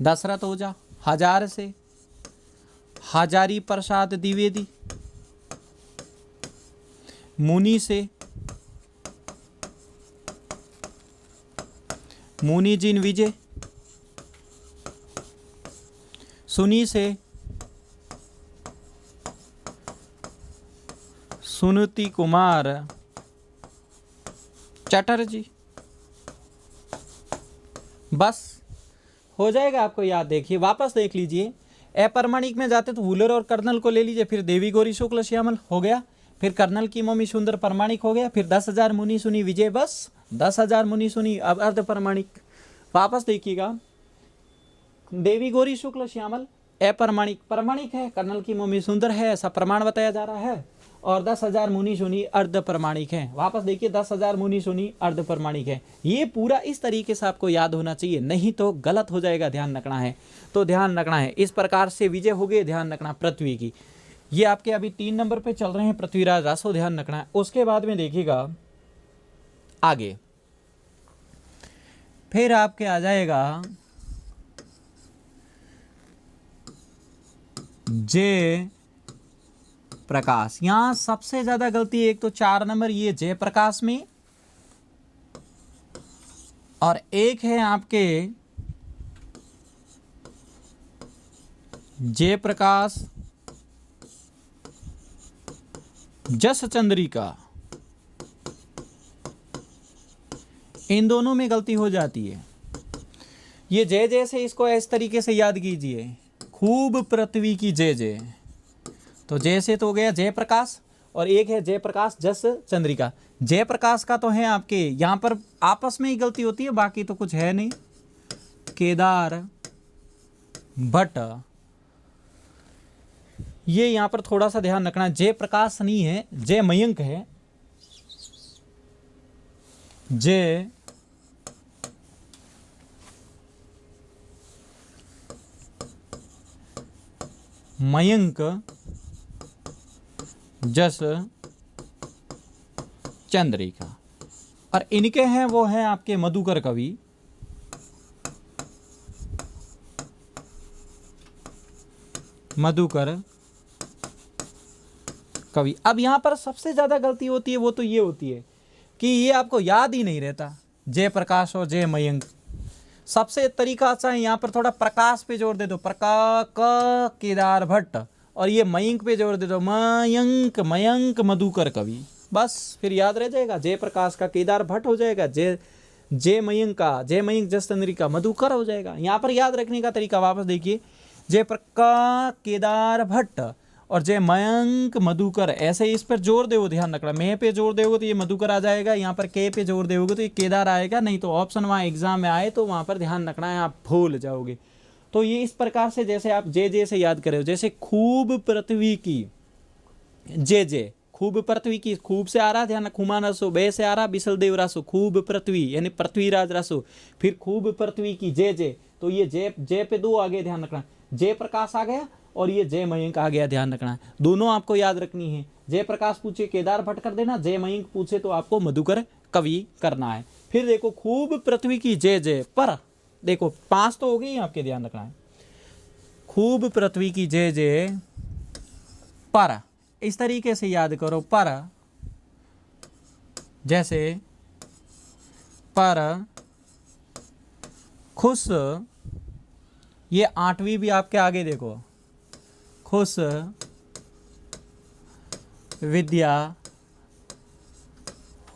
दशरथ ओझा। 1000 से हजारी प्रसाद द्विवेदी, मुनि से मुनि जिन विजय, सुनी से सुनती कुमार चटर्जी, बस हो जाएगा आपको याद। देखिए वापस देख लीजिए, अप्रमाणिक में जाते तो वुलर और कर्नल को ले लीजिए, फिर देवी गौरी शुक्ल श्यामल हो गया, फिर कर्नल की मोमी सुंदर प्रमाणिक हो गया, फिर 10,000 मुनि सुनी विजय, बस 10,000 मुनि सुनी। अब अर्ध प्रमाणिक वापस देखिएगा, देवी गौरी शुक्ल श्यामल अप्रमाणिक, प्रमाणिक है, कर्नल की मोमी सुंदर है, ऐसा प्रमाण बताया जा रहा है, और 10,000 मुनि सुनी अर्ध प्रमाणिक है। वापस देखिए, 10,000 मुनि सुनी अर्ध प्रमाणिक है। ये पूरा इस तरीके से आपको याद होना चाहिए, नहीं तो गलत हो जाएगा, ध्यान रखना है। तो ध्यान रखना है, इस प्रकार से विजय हो गए, ध्यान रखना पृथ्वी की। ये आपके अभी 3 नंबर पे चल रहे हैं पृथ्वीराज रासो, ध्यान रखना है। उसके बाद में देखिएगा आगे, फिर आपके आ जाएगा जय प्रकाश। यहां सबसे ज्यादा गलती एक तो 4 नंबर ये जय प्रकाश में, और एक है आपके जय प्रकाश जस चंद्रिका, इन दोनों में गलती हो जाती है। ये जय जय से इसको इस तरीके से याद कीजिए, खूब पृथ्वी की जय जय, तो जय से तो हो गया जय प्रकाश, और एक है जय प्रकाश जस चंद्रिका। जय प्रकाश का तो है आपके यहां पर आपस में ही गलती होती है, बाकी तो कुछ है नहीं। केदार भट्ट, ये यहां पर थोड़ा सा ध्यान रखना, जय प्रकाश नहीं है, जय मयंक है, जय मयंक जस चंद्रिका, और इनके हैं वो हैं आपके मधुकर कवि, मधुकर कवि। अब यहां पर सबसे ज्यादा गलती होती है वो तो ये होती है कि ये आपको याद ही नहीं रहता, जय प्रकाश और जय मयंक। सबसे तरीका अच्छा है यहाँ पर थोड़ा प्रकाश पे जोर दे दो, केदार भट्ट, और ये मयंक पे जोर दे दो, मयंक मयंक मधुकर कवि, बस फिर याद रह जाएगा। जय प्रकाश का केदार भट्ट हो जाएगा, जय मयंक का जय मयंक जस चंद्रिका मधुकर हो जाएगा। यहाँ पर याद रखने का तरीका वापस देखिए, जय प्रकाश केदार भट्ट और जय मयंक मधुकर, ऐसे इस पर जोर दे, ध्यान रखना। मैं पे जोर दोगे तो ये मधुकर आ जाएगा, यहाँ पर के पे जोर दोगे तो ये केदार आएगा, नहीं तो ऑप्शन वहाँ एग्जाम में आए तो वहाँ पर ध्यान रखना है, आप भूल जाओगे। तो ये इस प्रकार से जैसे आप जे जे से याद करो, जैसे खूब पृथ्वी की जे जे, खूब पृथ्वी की, खूब से आ रहा ध्यान, खुमा रसो, बे से आ रहा बिसल देव रासो, खूब पृथ्वी यानी पृथ्वीराज रासो, फिर खूब पृथ्वी की जे जे, तो ये जे पे 2 आगे, ध्यान रखना। जय प्रकाश आ गया और ये जय मयंक आ गया, ध्यान रखना है, दोनों आपको याद रखनी है। जय प्रकाश पूछे केदार भट्ट कर देना, जय मयंक पूछे तो आपको मधुकर कवि करना है। फिर देखो खूब पृथ्वी की जय जय पर, देखो 5 तो हो गई आपके, ध्यान रखना है। खूब पृथ्वी की जय जय पर, इस तरीके से याद करो, पर जैसे पर खुश, ये 8वीं भी आपके आगे देखो, खुश विद्या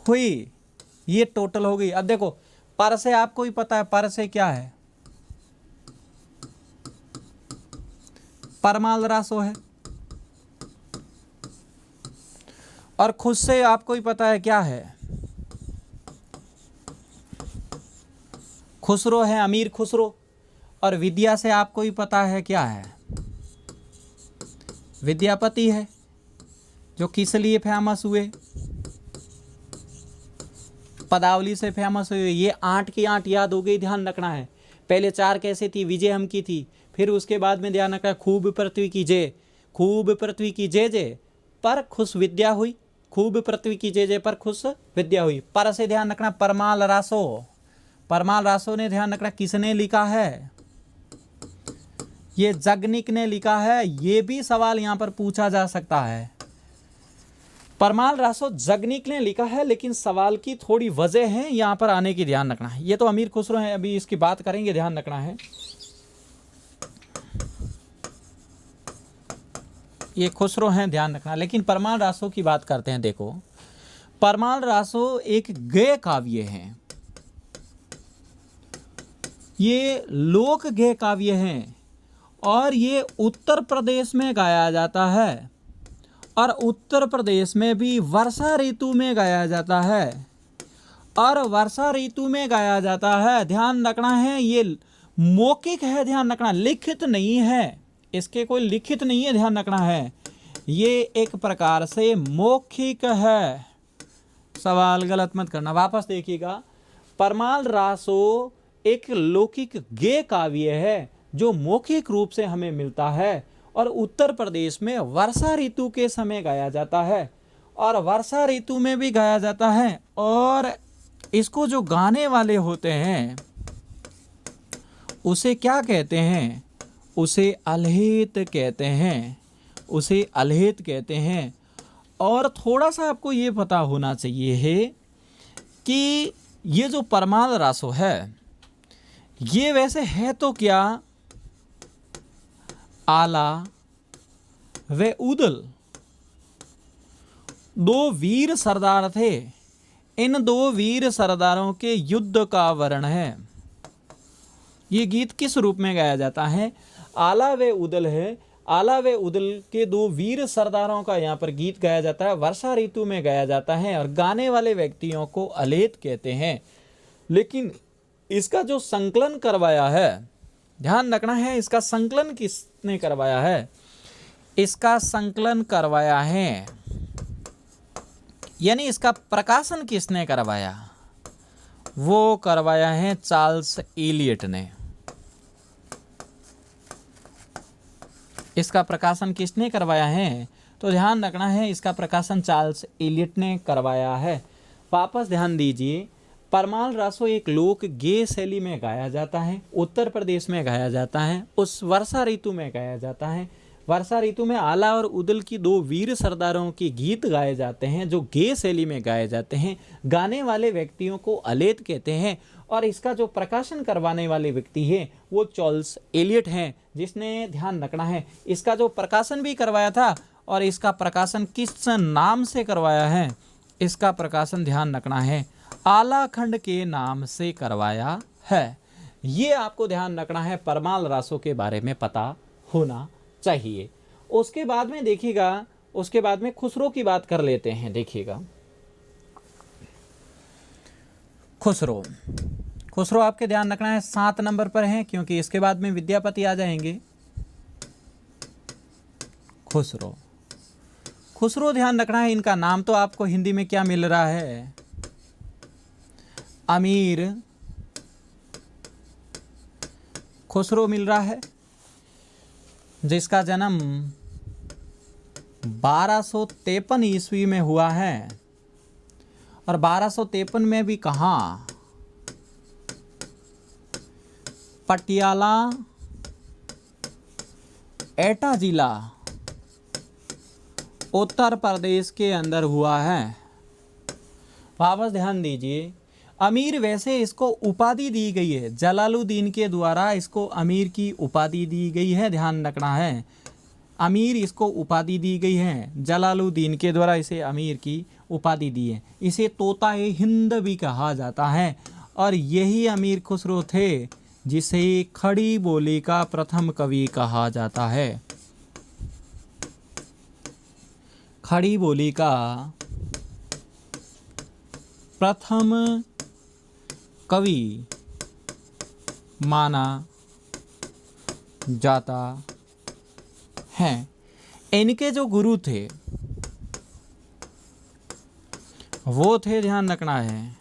हुई, ये टोटल हो गई। अब देखो पर से आपको ही पता है, पर से क्या है, परमाल रासो है। और खुद से आपको ही पता है क्या है, खुसरो है, अमीर खुसरो। और विद्या से आपको ही पता है क्या है, विद्यापति है, जो किस लिए फेमस हुए, पदावली से फेमस हुए। ये 8 की 8 याद हो गई, ध्यान रखना है। पहले 4 कैसे थी, विजय हम की थी, फिर उसके बाद में ध्यान रखना खूब पृथ्वी की जय, खूब पृथ्वी की जय जय पर खुश विद्या हुई, खूब पृथ्वी की जय जय पर खुश विद्या हुई। पर से ध्यान रखना परमाल रासो, परमाल रासो ने ध्यान रखना किसने लिखा है, ये जगनिक ने लिखा है। ये भी सवाल यहां पर पूछा जा सकता है। परमाल रासो जगनिक ने लिखा है, लेकिन सवाल की थोड़ी वजह है यहां पर आने की, ध्यान रखना है। ये तो अमीर खुसरो है, अभी इसकी बात करेंगे, ध्यान रखना है। ये खुसरो हैं, ध्यान रखना। लेकिन परमाल रासो की बात करते हैं। देखो, परमाल रासो एक गेय काव्य है, ये लोक गेय काव्य हैं, और ये उत्तर प्रदेश में गाया जाता है, और उत्तर प्रदेश में भी वर्षा ऋतु में गाया जाता है, और वर्षा ऋतु में गाया जाता है। ध्यान रखना है, ये मौखिक है, ध्यान रखना, लिखित नहीं है, इसके कोई लिखित नहीं है, ध्यान रखना है। ये एक प्रकार से मौखिक है। सवाल गलत मत करना, वापस देखिएगा। परमाल रासो एक लौकिक गेय काव्य है जो मौखिक रूप से हमें मिलता है, और उत्तर प्रदेश में वर्षा ऋतु के समय गाया जाता है, और वर्षा ऋतु में भी गाया जाता है। और इसको जो गाने वाले होते हैं उसे क्या कहते हैं, उसे अल्हित कहते हैं, उसे अल्हित कहते हैं। और थोड़ा सा आपको ये पता होना चाहिए है कि ये जो परमाल रासो है, ये वैसे है तो क्या, आला व उदल दो वीर सरदार थे, इन दो वीर सरदारों के युद्ध का वर्णन है। ये गीत किस रूप में गाया जाता है, आला व उदल है, आला व उदल के दो वीर सरदारों का यहाँ पर गीत गाया जाता है, वर्षा ऋतु में गाया जाता है, और गाने वाले व्यक्तियों को अलेत कहते हैं। लेकिन इसका जो संकलन करवाया है, ध्यान रखना है, इसका संकलन किसने करवाया है, इसका संकलन करवाया है, यानी इसका प्रकाशन किसने करवाया, वो करवाया है चार्ल्स एलियट ने। इसका प्रकाशन किसने करवाया है, तो ध्यान रखना है, इसका प्रकाशन चार्ल्स एलियट ने करवाया है। वापस ध्यान दीजिए, परमाल रासो एक लोक गेय शैली में गाया जाता है, उत्तर प्रदेश में गाया जाता है, उस वर्षा ऋतु में गाया जाता है। वर्षा ऋतु में आला और उदल की दो वीर सरदारों के गीत गाए जाते हैं, जो गेय शैली में गाए जाते हैं। गाने वाले व्यक्तियों को अलेत कहते हैं, और इसका जो प्रकाशन करवाने वाले व्यक्ति है वो चार्ल्स एलियट हैं, जिसने, ध्यान रखना है, इसका जो प्रकाशन भी करवाया था। और इसका प्रकाशन किस नाम से करवाया है, इसका प्रकाशन ध्यान रखना है आलाखंड के नाम से करवाया है। ये आपको ध्यान रखना है, परमाल रासो के बारे में पता होना चाहिए। उसके बाद में देखिएगा, उसके बाद में खुसरो की बात कर लेते हैं। देखिएगा, खुसरो, खुसरो आपके ध्यान रखना है 7 नंबर पर है, क्योंकि इसके बाद में विद्यापति आ जाएंगे। खुसरो, खुसरो ध्यान रखना है, इनका नाम तो आपको हिंदी में क्या मिल रहा है, अमीर खुसरो मिल रहा है, जिसका जन्म 1253 ईस्वी में हुआ है। और 1253 में भी कहाँ, पटियाला एटा जिला उत्तर प्रदेश के अंदर हुआ है। वापस ध्यान दीजिए, अमीर वैसे इसको उपाधि दी गई है, जलालुद्दीन के द्वारा इसको अमीर की उपाधि दी गई है, ध्यान रखना है, अमीर इसको उपाधि दी गई है, जलालुद्दीन के द्वारा इसे अमीर की उपाधि दी है। इसे तोता-ए हिंद भी कहा जाता है, और यही अमीर खुसरो थे जिसे खड़ी बोली का प्रथम कवि कहा जाता है। खड़ी बोली का प्रथम कवि माना जाता है। इनके जो गुरु थे वो थे, ध्यान रखना है,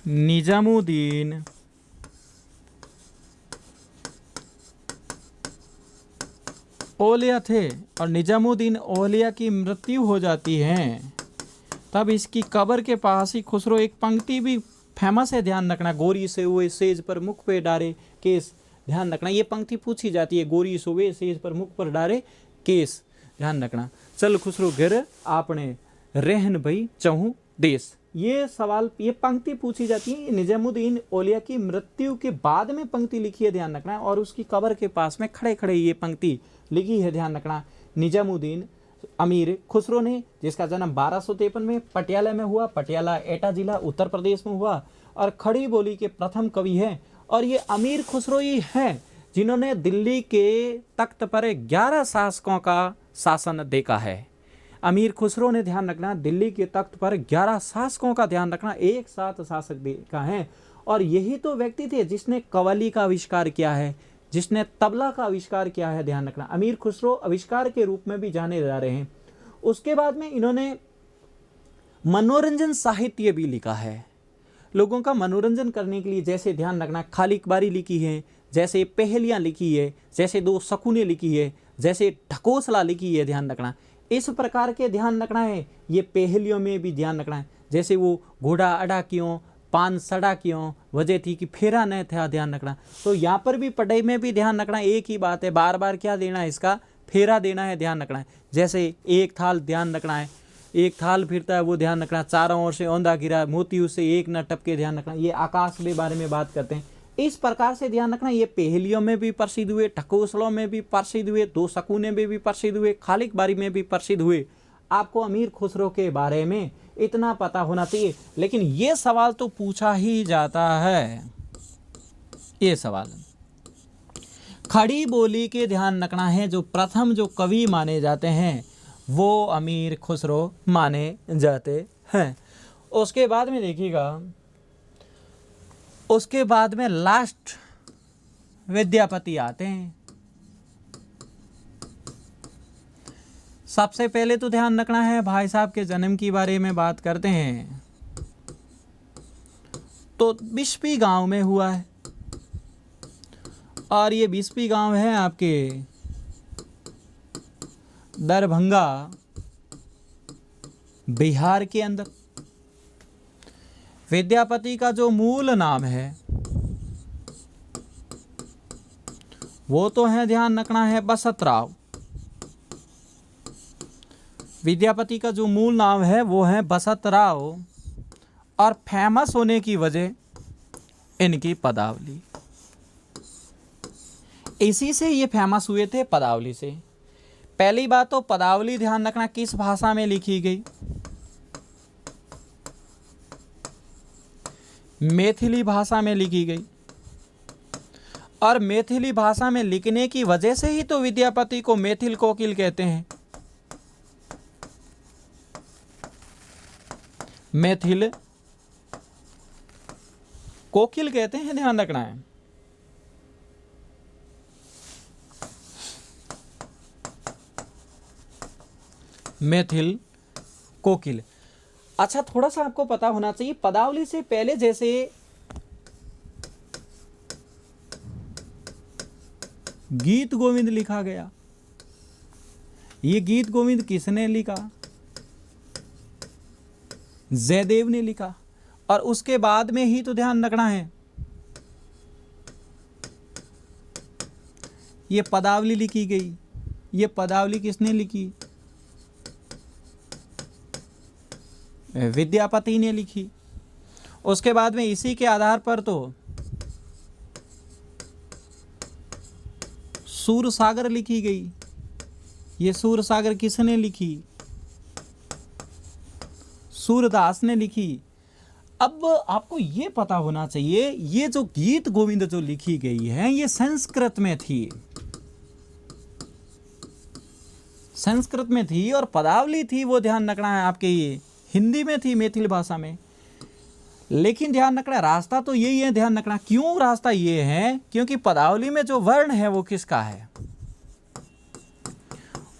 निजामुद्दीन औलिया थे। और निजामुद्दीन औलिया की मृत्यु हो जाती है तब इसकी कब्र के पास ही खुसरो, एक पंक्ति भी फेमस है, ध्यान रखना, गोरी से हुए सेज पर मुख पे डारे केस। ध्यान रखना, ये पंक्ति पूछी जाती है, गोरी सोवे सेज पर मुख पर डारे केस। ध्यान रखना, चल खुसरो गिर आपने रहन भई चहु देश। ये सवाल, ये पंक्ति पूछी जाती है, निजामुद्दीन औलिया की मृत्यु के बाद में पंक्ति लिखी है, ध्यान रखना, और उसकी कब्र के पास में खड़े खड़े ये पंक्ति लिखी है, ध्यान रखना। निजामुद्दीन अमीर खुसरो ने, जिसका जन्म 1253 में पटियाला में हुआ, पटियाला एटा जिला उत्तर प्रदेश में हुआ, और खड़ी बोली के प्रथम कवि हैं। और ये अमीर खुसरो ही हैं जिन्होंने दिल्ली के तख्त पर 11 शासकों का शासन देखा है। अमीर खुसरो ने, ध्यान रखना, दिल्ली के तख्त पर 11 शासकों का, ध्यान रखना, एक साथ शासक देखा है। और यही तो व्यक्ति थे जिसने कव्वाली का आविष्कार किया है, जिसने तबला का आविष्कार किया है, ध्यान रखना। अमीर खुसरो आविष्कार के रूप में भी जाने जा रहे हैं। उसके बाद में इन्होंने मनोरंजन साहित्य भी लिखा है, लोगों का मनोरंजन करने के लिए, जैसे ध्यान रखना खाली इकबारी लिखी है, जैसे पहेलियाँ लिखी है, जैसे दो शकुने लिखी है, जैसे ढकोसला लिखी है, ध्यान रखना। इस प्रकार के, ध्यान रखना है, ये पहेलियों में भी ध्यान रखना है, जैसे वो घोड़ा अड़ा क्यों, पान सड़ा क्यों, वजह थी कि फेरा न था, ध्यान रखना। तो यहाँ पर भी पढ़ाई में भी ध्यान रखना, एक ही बात है, बार बार क्या देना है, इसका फेरा देना है, ध्यान रखना है। जैसे एक थाल, ध्यान रखना है, एक थाल फिरता है वो, ध्यान रखना, चारों ओर से औंधा गिरा मोती उससे एक न टपके, ध्यान रखना। ये आकाश के बारे में बात करते हैं। इस प्रकार से ध्यान रखना, ये पहेलियों में भी प्रसिद्ध हुए, ढकोसलों में भी प्रसिद्ध हुए, दो शकुने में भी प्रसिद्ध हुए, खाली इकबारी में भी प्रसिद्ध हुए। आपको अमीर खुसरो के बारे में इतना पता होना चाहिए। लेकिन ये सवाल तो पूछा ही जाता है, ये सवाल खड़ी बोली के, ध्यान रखना है, जो प्रथम जो कवि माने जाते हैं वो अमीर खुसरो माने जाते हैं। उसके बाद में देखिएगा, उसके बाद में लास्ट विद्यापति आते हैं। सबसे पहले तो ध्यान रखना है, भाई साहब के जन्म के बारे में बात करते हैं तो बिस्पी गांव में हुआ है, और ये बिस्पी गांव है आपके दरभंगा बिहार के अंदर। विद्यापति का जो मूल नाम है वो तो है, ध्यान रखना है, बसंतराव। विद्यापति का जो मूल नाम है वो है बसंतराव, और फेमस होने की वजह इनकी पदावली, इसी से ये फेमस हुए थे, पदावली से। पहली बात तो पदावली, ध्यान रखना, किस भाषा में लिखी गई, मैथिली भाषा में लिखी गई। और मैथिली भाषा में लिखने की वजह से ही तो विद्यापति को मैथिल कोकिल कहते हैं। मैथिल कोकिल कहते हैं, ध्यान रखना है। मैथिल कोकिल। अच्छा, थोड़ा सा आपको पता होना चाहिए, पदावली से पहले जैसे गीत गोविंद लिखा गया, ये गीत गोविंद किसने लिखा, जयदेव ने लिखा। और उसके बाद में ही तो ध्यान रखना है ये पदावली लिखी गई। ये पदावली किसने लिखी, विद्यापति ने लिखी। उसके बाद में इसी के आधार पर तो सूरसागर लिखी गई। ये सूरसागर किसने लिखी, सूरदास ने लिखी। अब आपको ये पता होना चाहिए, ये जो गीत गोविंद जो लिखी गई है ये संस्कृत में थी। संस्कृत में थी और पदावली थी, वो ध्यान रखना है आपके ये हिंदी में थी, मैथिली भाषा में। लेकिन ध्यान रखना रास्ता तो यही है, ध्यान रखना क्यों रास्ता ये है, क्योंकि पदावली में जो वर्ण है वो किसका है,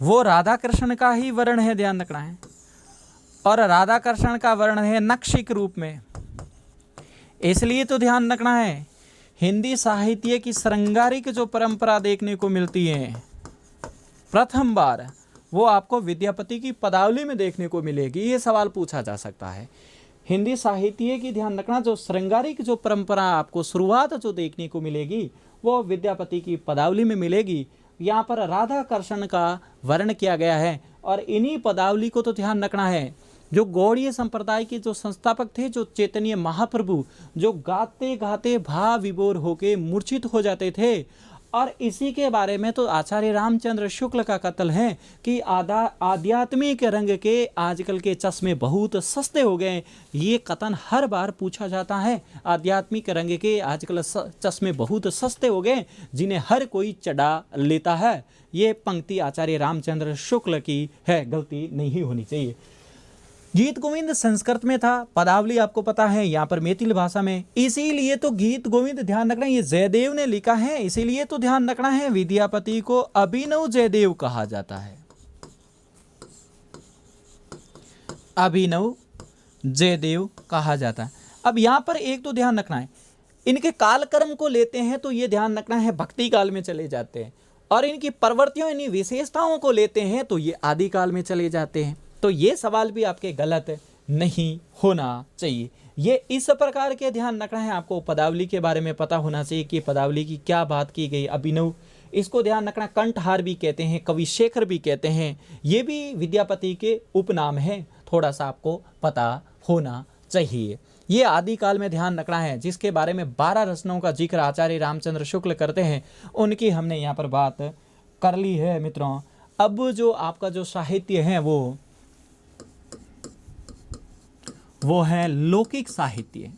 वो राधा कृष्ण का ही वर्ण है, ध्यान रखना है। और राधा कृष्ण का वर्ण है नक्षिक रूप में, इसलिए तो ध्यान रखना है हिंदी साहित्य की श्रृंगारिक जो परंपरा देखने को मिलती है प्रथम बार, वो आपको विद्यापति की पदावली में देखने को मिलेगी। ये सवाल पूछा जा सकता है। हिंदी साहित्य की ध्यान रखना जो श्रृंगारिक जो परंपरा आपको शुरुआत जो देखने को मिलेगी वो विद्यापति की पदावली में मिलेगी। यहाँ पर राधा कृष्ण का वर्ण किया गया है और इन्हीं पदावली को तो ध्यान रखना है जो गौड़ीय संप्रदाय के जो संस्थापक थे, जो चैतन्य महाप्रभु, जो गाते गाते भाव विभोर होके मूर्छित हो जाते थे। और इसी के बारे में तो आचार्य रामचंद्र शुक्ल का कथन है कि आध्यात्मिक रंग के आजकल के चश्मे बहुत सस्ते हो गए। ये कथन हर बार पूछा जाता है, आध्यात्मिक रंग के आजकल चश्मे बहुत सस्ते हो गए जिन्हें हर कोई चढ़ा लेता है। ये पंक्ति आचार्य रामचंद्र शुक्ल की है, गलती नहीं होनी चाहिए। गीत गोविंद संस्कृत में था, पदावली आपको पता है यहाँ पर मैथिली भाषा में, इसीलिए तो गीत गोविंद ध्यान रखना ये जयदेव ने लिखा है, इसीलिए तो ध्यान रखना है विद्यापति को अभिनव जयदेव कहा जाता है। अभिनव जयदेव कहा जाता है। अब यहाँ पर एक तो ध्यान रखना है, इनके कालक्रम को लेते हैं तो ये ध्यान रखना है भक्ति काल में चले जाते हैं, और इनकी प्रवृत्तियों इन्हीं विशेषताओं को लेते हैं तो ये आदि काल में चले जाते हैं। तो ये सवाल भी आपके गलत नहीं होना चाहिए। ये इस प्रकार के ध्यान रखना है। आपको पदावली के बारे में पता होना चाहिए कि पदावली की क्या बात की गई। अभिनव, इसको ध्यान रखना, कंठहार भी कहते हैं, कवि शेखर भी कहते हैं, ये भी विद्यापति के उपनाम है, थोड़ा सा आपको पता होना चाहिए। ये आदिकाल में ध्यान रखना है, जिसके बारे में 12 रचनाओं का जिक्र आचार्य रामचंद्र शुक्ल करते हैं, उनकी हमने यहाँ पर बात कर ली है मित्रों। अब जो आपका जो साहित्य है वो है लौकिक साहित्य।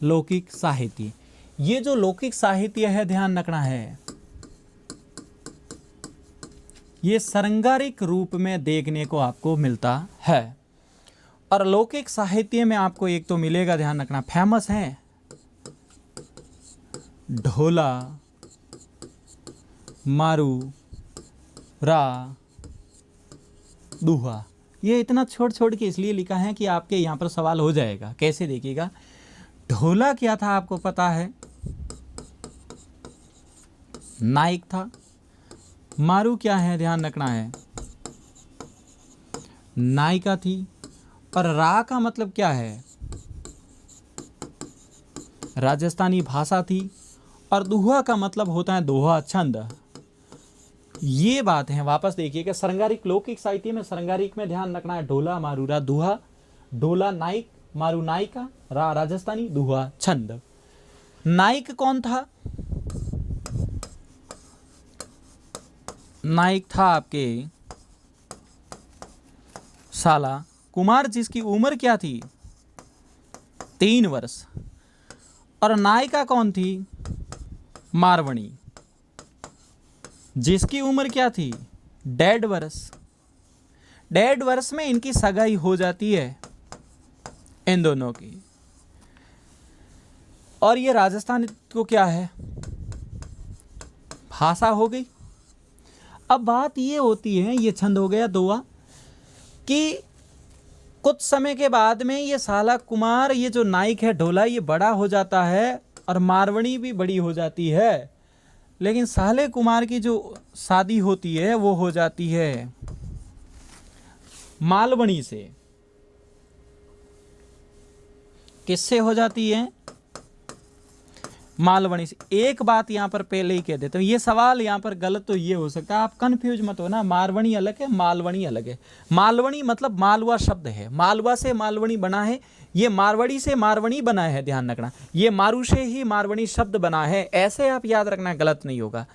लौकिक साहित्य, ये जो लौकिक साहित्य है ध्यान रखना है, ये श्रृंगारिक रूप में देखने को आपको मिलता है। और लौकिक साहित्य में आपको एक तो मिलेगा, ध्यान रखना, फेमस है ढोला, मारू, रा, दुहा। ये इतना छोड़ के इसलिए लिखा है कि आपके यहाँ पर सवाल हो जाएगा। कैसे देखिएगा, ढोला क्या था आपको पता है, नायक था। मारू क्या है ध्यान रखना है, नायिका थी। और रा का मतलब क्या है, राजस्थानी भाषा थी। और दुहा का मतलब होता है दोहा, छंद। ये बात है। वापस देखिएगा, श्रृंगारिक लौकिक साहित्य में श्रृंगारिक में ध्यान रखना है ढोला, मारू, रा, दुहा। ढोला नायक, मारू नायिका, रा राजस्थानी, दुहा छंद। नायक कौन था, नायक था आपके साला कुमार, जिसकी उम्र क्या थी, 3 वर्ष। और नायिका कौन थी, मारवणी, जिसकी उम्र क्या थी, 1.5 वर्ष। 1.5 वर्ष में इनकी सगाई हो जाती है इन दोनों की। और ये राजस्थान को क्या है, भाषा हो गई। अब बात ये होती है, ये छंद हो गया दोहा, कि कुछ समय के बाद में ये साला कुमार, ये जो नायक है ढोला, ये बड़ा हो जाता है और मारवणी भी बड़ी हो जाती है। लेकिन साले कुमार की जो शादी होती है वो हो जाती है मालवणी से। किससे हो जाती है, मालवणी से। एक बात यहाँ पर पहले ही कह देता हूँ, ये सवाल यहाँ पर गलत तो ये हो सकता है, आप कंफ्यूज मत हो ना। मारवणी अलग है, मालवणी अलग है। मालवणी मतलब मालवा शब्द है, मालवा से मालवणी बना है। ये मारवाड़ी से मारवणी बना है, ध्यान रखना। ये मारू से ही मारवणी शब्द बना है, ऐसे आप याद रखना, गलत नहीं होगा।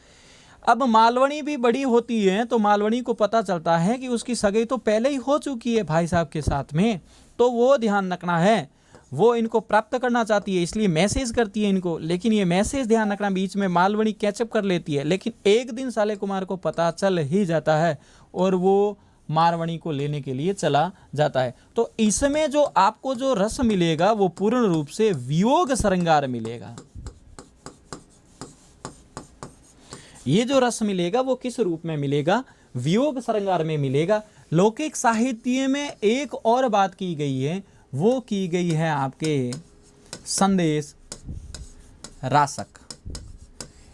अब मालवणी भी बड़ी होती है तो मालवणी को पता चलता है कि उसकी सगाई तो पहले ही हो चुकी है भाई साहब के साथ में, तो वो ध्यान रखना है वो इनको प्राप्त करना चाहती है, इसलिए मैसेज करती है इनको, लेकिन ये मैसेज ध्यान रखना बीच में मालवणी कैचअप कर लेती है। लेकिन एक दिन साले कुमार को पता चल ही जाता है और वो मारवणी को लेने के लिए चला जाता है। तो इसमें जो आपको जो रस मिलेगा वो पूर्ण रूप से वियोग श्रृंगार मिलेगा। ये जो रस मिलेगा वो किस रूप में मिलेगा? वियोग श्रृंगार में मिलेगा। लौकिक साहित्य में एक और बात की गई है, वो की गई है आपके संदेश रासक।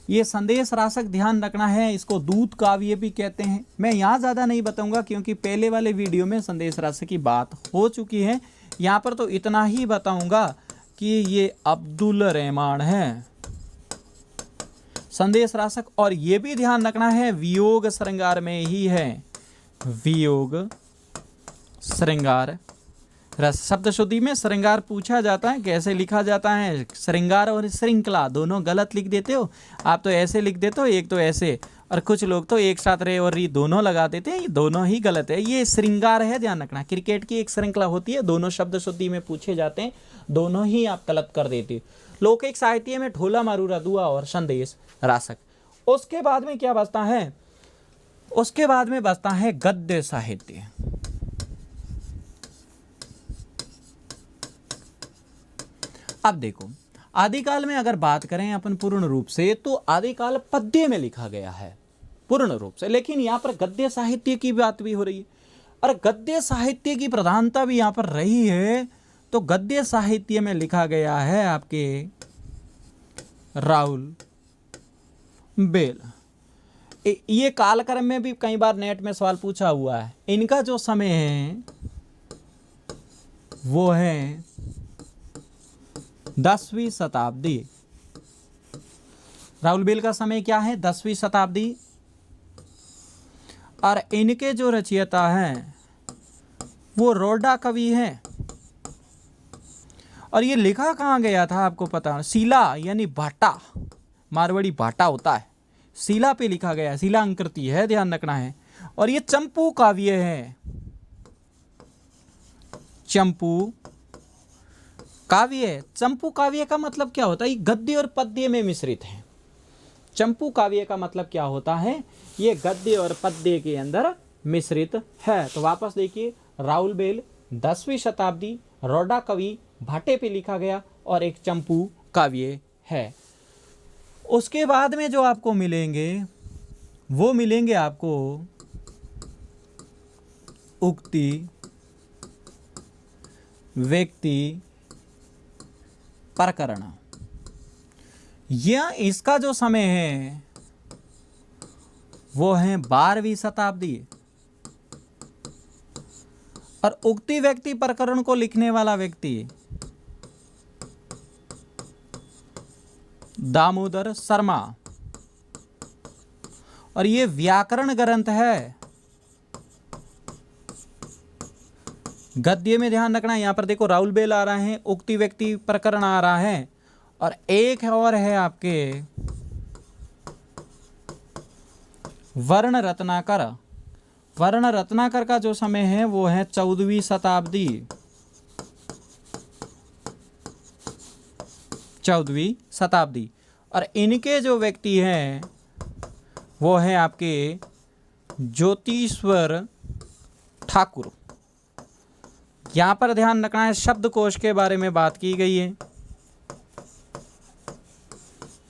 ये संदेश रासक ध्यान रखना है, इसको दूत काव्य भी कहते हैं। मैं यहाँ ज़्यादा नहीं बताऊंगा क्योंकि पहले वाले वीडियो में संदेश रासक की बात हो चुकी है। यहाँ पर तो इतना ही बताऊंगा कि ये अब्दुल रहमान है संदेश रासक, और ये भी ध्यान रखना है वियोग श्रृंगार में ही है। वियोग श्रृंगार रस। शब्द शुद्धि में श्रृंगार पूछा जाता है, कैसे लिखा जाता है? श्रृंगार और श्रृंखला दोनों गलत लिख देते हो आप, तो ऐसे लिख देते हो, एक तो ऐसे, और कुछ लोग तो एक साथ रे और री दोनों लगा देते हैं, ये दोनों ही गलत है। ये श्रृंगार है, ध्यान रखना। क्रिकेट की एक श्रृंखला होती है, दोनों शब्द शुद्धि में पूछे जाते हैं, दोनों ही आप गलत कर देते हो। लौकिक साहित्य में ढोला मारूरा दुआ और संदेश रासक। उसके बाद में क्या बचता है? उसके बाद में बचता है गद्य साहित्य। अब देखो, आदिकाल में अगर बात करें अपन पूर्ण रूप से, तो आदिकाल पद्य में लिखा गया है पूर्ण रूप से, लेकिन यहाँ पर गद्य साहित्य की बात भी हो रही है और गद्य साहित्य की प्रधानता भी यहाँ पर रही है। तो गद्य साहित्य में लिखा गया है आपके राहुल बेल। ये कालक्रम में भी कई बार नेट में सवाल पूछा हुआ है। इनका जो समय है वो है 10वीं शताब्दी। राहुल बेल का समय क्या है? 10वीं शताब्दी। और इनके जो रचयिता हैं वो रोडा कवि हैं। और ये लिखा कहाँ गया था आपको पता है? शिला यानी भाटा, मारवाड़ी भाटा होता है, शिला पे लिखा गया, शिला अंकृति है, ध्यान रखना है। और ये चंपू काव्य है, चंपू काव्य। चंपू काव्य का मतलब क्या होता है? ये गद्य और पद्य में मिश्रित है। चंपू काव्य का मतलब क्या होता है? ये गद्य और पद्य के अंदर मिश्रित है। तो वापस देखिए, राहुल बेल 10वीं शताब्दी, रोडा कवि, भाटे पे लिखा गया, और एक चंपू काव्य है। उसके बाद में जो आपको मिलेंगे वो मिलेंगे आपको उक्ति, व्यक्ति, प्रकरण। यह इसका जो समय है वो है 12वीं शताब्दी। और उक्ति, व्यक्ति, प्रकरण को लिखने वाला व्यक्ति दामोदर शर्मा। और ये व्याकरण ग्रंथ है। गद्य में ध्यान रखना, यहां पर देखो राहुल बेल आ रहे हैं, उक्ति, व्यक्ति, प्रकरण आ रहा है, और एक और है आपके वर्ण रत्नाकर। वर्ण रत्नाकर का जो समय है वो है 14वीं शताब्दी। 14वीं शताब्दी। और इनके जो व्यक्ति हैं वो है आपके ज्योतिश्वर ठाकुर। यहां पर ध्यान रखना है, शब्दकोश के बारे में बात की गई है,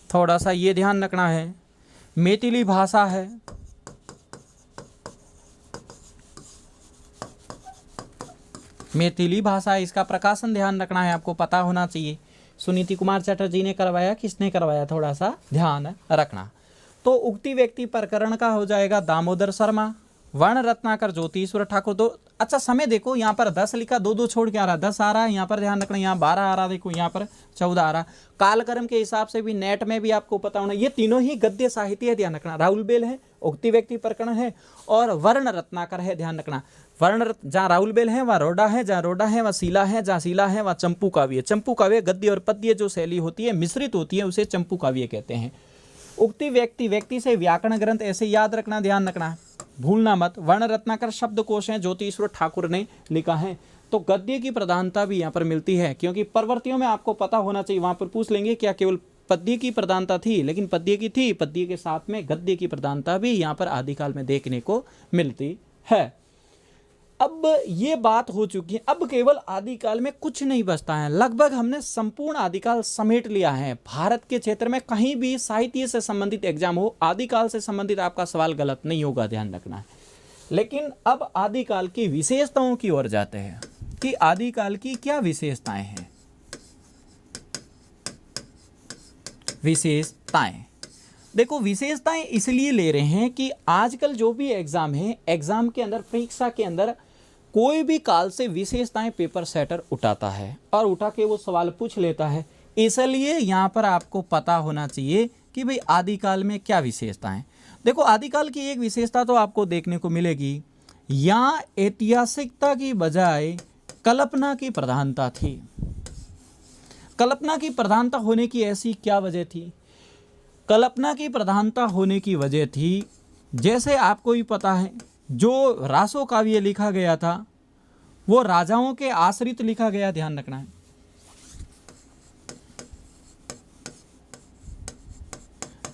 थोड़ा सा ये ध्यान रखना है। मैथिली भाषा है, मैथिली भाषा, इसका प्रकाशन ध्यान रखना है, आपको पता होना चाहिए। सुनीति कुमार चटर्जी ने करवाया, किसने करवाया, थोड़ा सा ध्यान रखना। तो उक्ति, व्यक्ति, प्रकरण का हो जाएगा दामोदर शर्मा, वर्ण रत्नाकर ज्योतिश्वर ठाकुर। तो अच्छा समय देखो, यहाँ पर 10 लिखा, 2 छोड़ के आ रहा, 10 आ रहा है, यहाँ पर ध्यान रखना, यहाँ 12 आ रहा, देखो यहाँ पर 14 आ रहा। कालक्रम के हिसाब से भी नेट में भी आपको पता होना, ये तीनों ही गद्य साहित्य है, ध्यान रखना। राहुल बेल है, उक्ति, व्यक्ति, प्रकरण है, और वर्ण रत्नाकर है, ध्यान रखना। वर्ण जहाँ राहुल बेल है वहाँ रोडा है, जहाँ रोडा है वहाँ शिला है, जहाँ शिला है वहाँ चंपू काव्य। चंपू काव्य गद्य और पद्य जो शैली होती है मिश्रित होती है, उसे चंपू काव्य कहते हैं। उक्ति, व्यक्ति, व्यक्ति से व्याकरण ग्रंथ, ऐसे याद रखना, ध्यान रखना। भूलना मत। वर्ण रत्नाकर शब्दकोश है, ज्योतिश्वर ठाकुर ने लिखा है। तो गद्य की प्रधानता भी यहाँ पर मिलती है, क्योंकि प्रवर्तियों में आपको पता होना चाहिए, वहां पर पूछ लेंगे क्या केवल पद्य की प्रधानता थी, लेकिन पद्य की थी, पद्य के साथ में गद्य की प्रधानता भी यहाँ पर आदिकाल में देखने को मिलती है। अब ये बात हो चुकी है, अब केवल आदिकाल में कुछ नहीं बचता है, लगभग हमने संपूर्ण आदिकाल समेट लिया है। भारत के क्षेत्र में कहीं भी साहित्य से संबंधित एग्जाम हो, आदिकाल से संबंधित आपका सवाल गलत नहीं होगा, ध्यान रखना है। लेकिन अब आदिकाल की विशेषताओं की ओर जाते हैं कि आदिकाल की क्या विशेषताएं हैं। विशेषताएं देखो, विशेषताएं इसलिए ले रहे हैं कि आजकल जो भी एग्जाम है, एग्जाम के अंदर, परीक्षा के अंदर कोई भी काल से विशेषताएं पेपर सेटर उठाता है और उठा के वो सवाल पूछ लेता है। इसलिए यहाँ पर आपको पता होना चाहिए कि भाई आदिकाल में क्या विशेषताएं। देखो, आदिकाल की एक विशेषता तो आपको देखने को मिलेगी, यहाँ ऐतिहासिकता की बजाय कल्पना की प्रधानता थी। कल्पना की प्रधानता होने की ऐसी क्या वजह थी? कल्पना की प्रधानता होने की वजह थी, जैसे आपको ही पता है, जो रासो काव्य लिखा गया था वो राजाओं के आश्रित लिखा गया, ध्यान रखना है।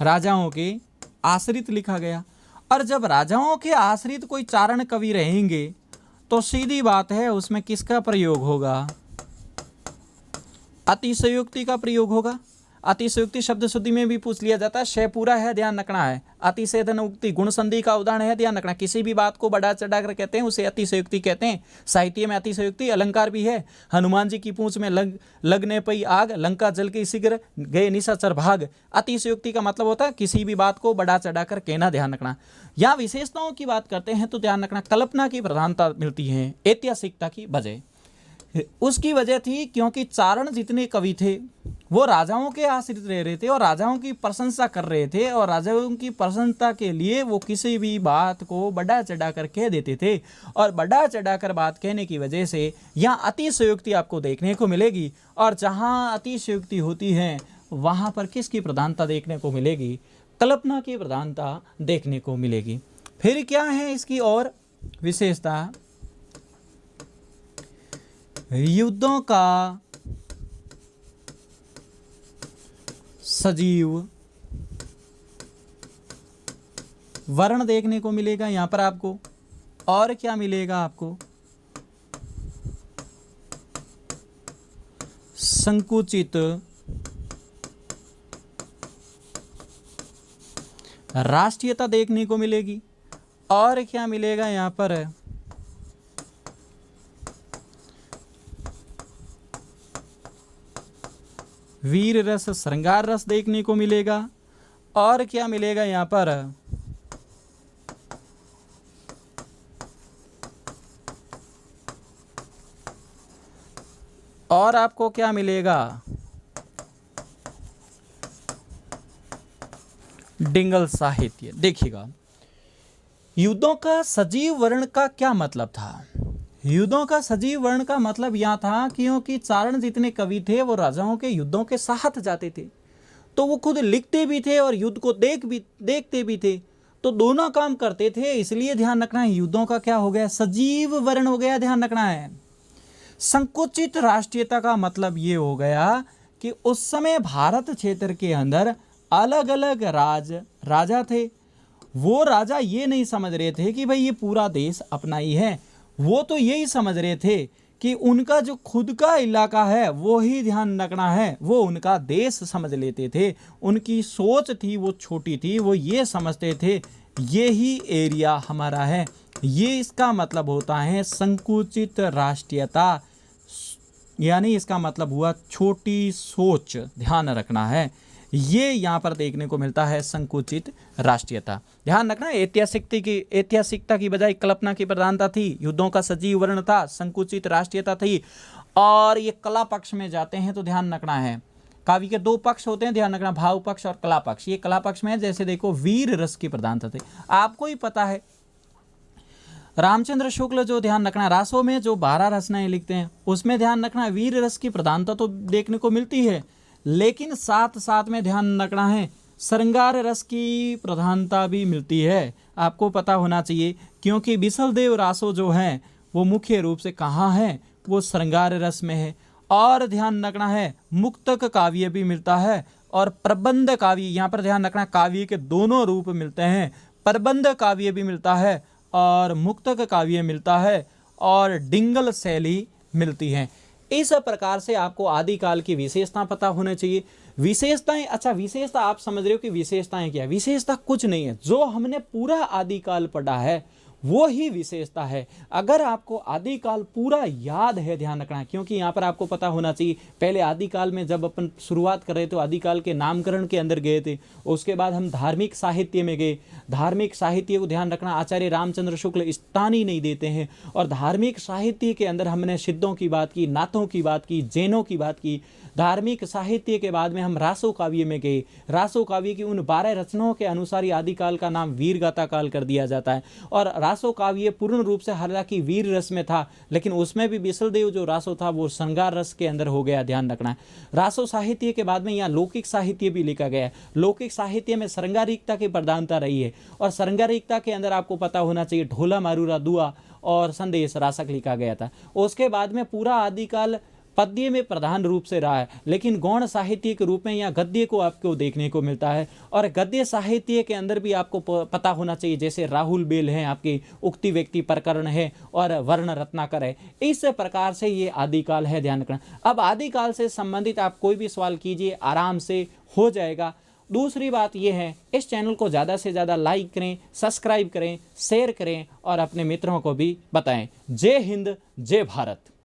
राजाओं के आश्रित लिखा गया, और जब राजाओं के आश्रित कोई चारण कवि रहेंगे तो सीधी बात है उसमें किसका प्रयोग होगा? अतिशयोक्ति का प्रयोग होगा। अतिशयोक्ति शब्द शुद्धि में भी पूछ लिया जाता है, शय पूरा है, ध्यान रखना है। अतिशयधन उक्ति गुण संधि का उदाहरण है, ध्यान रखना। किसी भी बात को बढ़ा चढ़ा कर कहते हैं उसे अतिशयोक्ति कहते हैं। साहित्य में अतिशयोक्ति अलंकार भी है। हनुमान जी की पूंछ में लगने पई आग, लंका जल के शीघ्र गए निशाचर भाग। अतिशयोक्ति का मतलब होता है किसी भी बात को बढ़ा चढ़ा कर कहना, ध्यान रखना। यहाँ विशेषताओं की बात करते हैं तो ध्यान रखना, कल्पना की प्रधानता मिलती है ऐतिहासिकता की बजाय। उसकी वजह थी क्योंकि चारण जितने कवि थे वो राजाओं के आश्रित रह रहे थे और राजाओं की प्रशंसा कर रहे थे, और राजाओं की प्रशंसा के लिए वो किसी भी बात को बढ़ा चढ़ा कर कह देते थे, और बढ़ा चढ़ा कर बात कहने की वजह से यहाँ अतिशयोक्ति आपको देखने को मिलेगी। और जहाँ अतिशयोक्ति होती है वहाँ पर किसकी प्रधानता देखने को मिलेगी? कल्पना की प्रधानता देखने को मिलेगी। फिर क्या है इसकी और विशेषता? युद्धों का सजीव वर्ण देखने को मिलेगा यहाँ पर आपको। और क्या मिलेगा आपको? संकुचित राष्ट्रीयता देखने को मिलेगी। और क्या मिलेगा यहाँ पर? वीर रस, श्रृंगार रस देखने को मिलेगा। और क्या मिलेगा यहाँ पर? और आपको क्या मिलेगा? डिंगल साहित्य। देखिएगा, युद्धों का सजीव वर्ण का क्या मतलब था? युद्धों का सजीव वर्ण का मतलब यह था क्योंकि चारण जितने कवि थे वो राजाओं के युद्धों के साथ जाते थे, तो वो खुद लिखते भी थे और युद्ध को देखते भी थे, तो दोनों काम करते थे। इसलिए ध्यान रखना है, युद्धों का क्या हो गया? सजीव वर्ण हो गया, ध्यान रखना है। संकुचित राष्ट्रीयता का मतलब ये हो गया कि उस समय भारत क्षेत्र के अंदर अलग अलग राजा थे। वो राजा ये नहीं समझ रहे थे कि भाई ये पूरा देश अपना ही है, वो तो यही समझ रहे थे कि उनका जो खुद का इलाका है वो ही, ध्यान रखना है, वो उनका देश समझ लेते थे। उनकी सोच थी वो छोटी थी, वो ये समझते थे ये ही एरिया हमारा है। ये इसका मतलब होता है संकुचित राष्ट्रीयता, यानी इसका मतलब हुआ छोटी सोच, ध्यान रखना है। ये यहाँ पर देखने को मिलता है संकुचित राष्ट्रीयता। ध्यान रखना, ऐतिहासिकता की बजाय कल्पना की प्रधानता थी, युद्धों का सजीव वर्ण था, संकुचित राष्ट्रीयता थी। और ये कला पक्ष में जाते हैं तो ध्यान रखना है, काव्य के दो पक्ष होते हैं, ध्यान रखना, भाव पक्ष और कला पक्ष। ये कला पक्ष में है, जैसे देखो वीर रस की प्रधानता थी, आपको ही पता है रामचंद्र शुक्ल जो, ध्यान रखना, रासों में जो 12 रचनाएं लिखते हैं उसमें ध्यान रखना वीर रस की प्रधानता तो देखने को मिलती है, लेकिन साथ साथ में ध्यान रखना है श्रृंगार रस की प्रधानता भी मिलती है। आपको पता होना चाहिए, क्योंकि बिसलदेव रासो जो है वो मुख्य रूप से कहाँ है, वो श्रृंगार रस में है। और ध्यान रखना है मुक्तक काव्य भी मिलता है और प्रबंध काव्य, यहाँ पर ध्यान रखना काव्य के दोनों रूप मिलते हैं, प्रबंध काव्य भी मिलता है और मुक्तक काव्य मिलता है और डिंगल शैली मिलती है। इस प्रकार से आपको आदिकाल की विशेषता पता होना चाहिए। विशेषताएं, अच्छा विशेषता आप समझ रहे हो कि विशेषताएं क्या है? विशेषता कुछ नहीं है, जो हमने पूरा आदिकाल पढ़ा है वो ही विशेषता है। अगर आपको आदिकाल पूरा याद है, ध्यान रखना, क्योंकि यहाँ पर आपको पता होना चाहिए पहले आदिकाल में जब अपन शुरुआत कर रहे थे तो आदिकाल के नामकरण के अंदर गए थे, उसके बाद हम धार्मिक साहित्य में गए। धार्मिक साहित्य को ध्यान रखना आचार्य रामचंद्र शुक्ल स्थान ही नहीं देते हैं, और धार्मिक साहित्य के अंदर हमने सिद्धों की बात की, नाथों की बात की, जैनों की बात की। धार्मिक साहित्य के बाद में हम रासो काव्य में गए। रासो काव्य की उन 12 रचनाओं के अनुसार ही आदिकाल का नाम वीर गाथा काल कर दिया जाता है। और रासो काव्य पूर्ण रूप से हालांकि वीर रस में था, लेकिन उसमें भी बिसलदेव जो रासो था वो श्रृंगार रस के अंदर हो गया, ध्यान रखना है। रासो साहित्य के बाद में यहाँ लौकिक साहित्य भी लिखा गया है। लौकिक साहित्य में श्रृंगारिकता की प्रधानता रही है, और श्रृंगारिकता के अंदर आपको पता होना चाहिए ढोला मारूरा दुआ और संदेश रासक लिखा गया था। उसके बाद में पूरा आदिकाल पद्य में प्रधान रूप से रहा है, लेकिन गौण साहित्य के रूप में यहाँ गद्य को आपको देखने को मिलता है। और गद्य साहित्य के अंदर भी आपको पता होना चाहिए, जैसे राहुल बेल है, आपके उक्ति व्यक्ति प्रकरण है और वर्ण रत्नाकर है। इस प्रकार से ये आदिकाल है, ध्यान रखना। अब आदिकाल से संबंधित आप कोई भी सवाल कीजिए, आराम से हो जाएगा। दूसरी बात यह है, इस चैनल को ज़्यादा से ज़्यादा लाइक करें, सब्सक्राइब करें, शेयर करें और अपने मित्रों को भी बताएं। जय हिंद, जय भारत।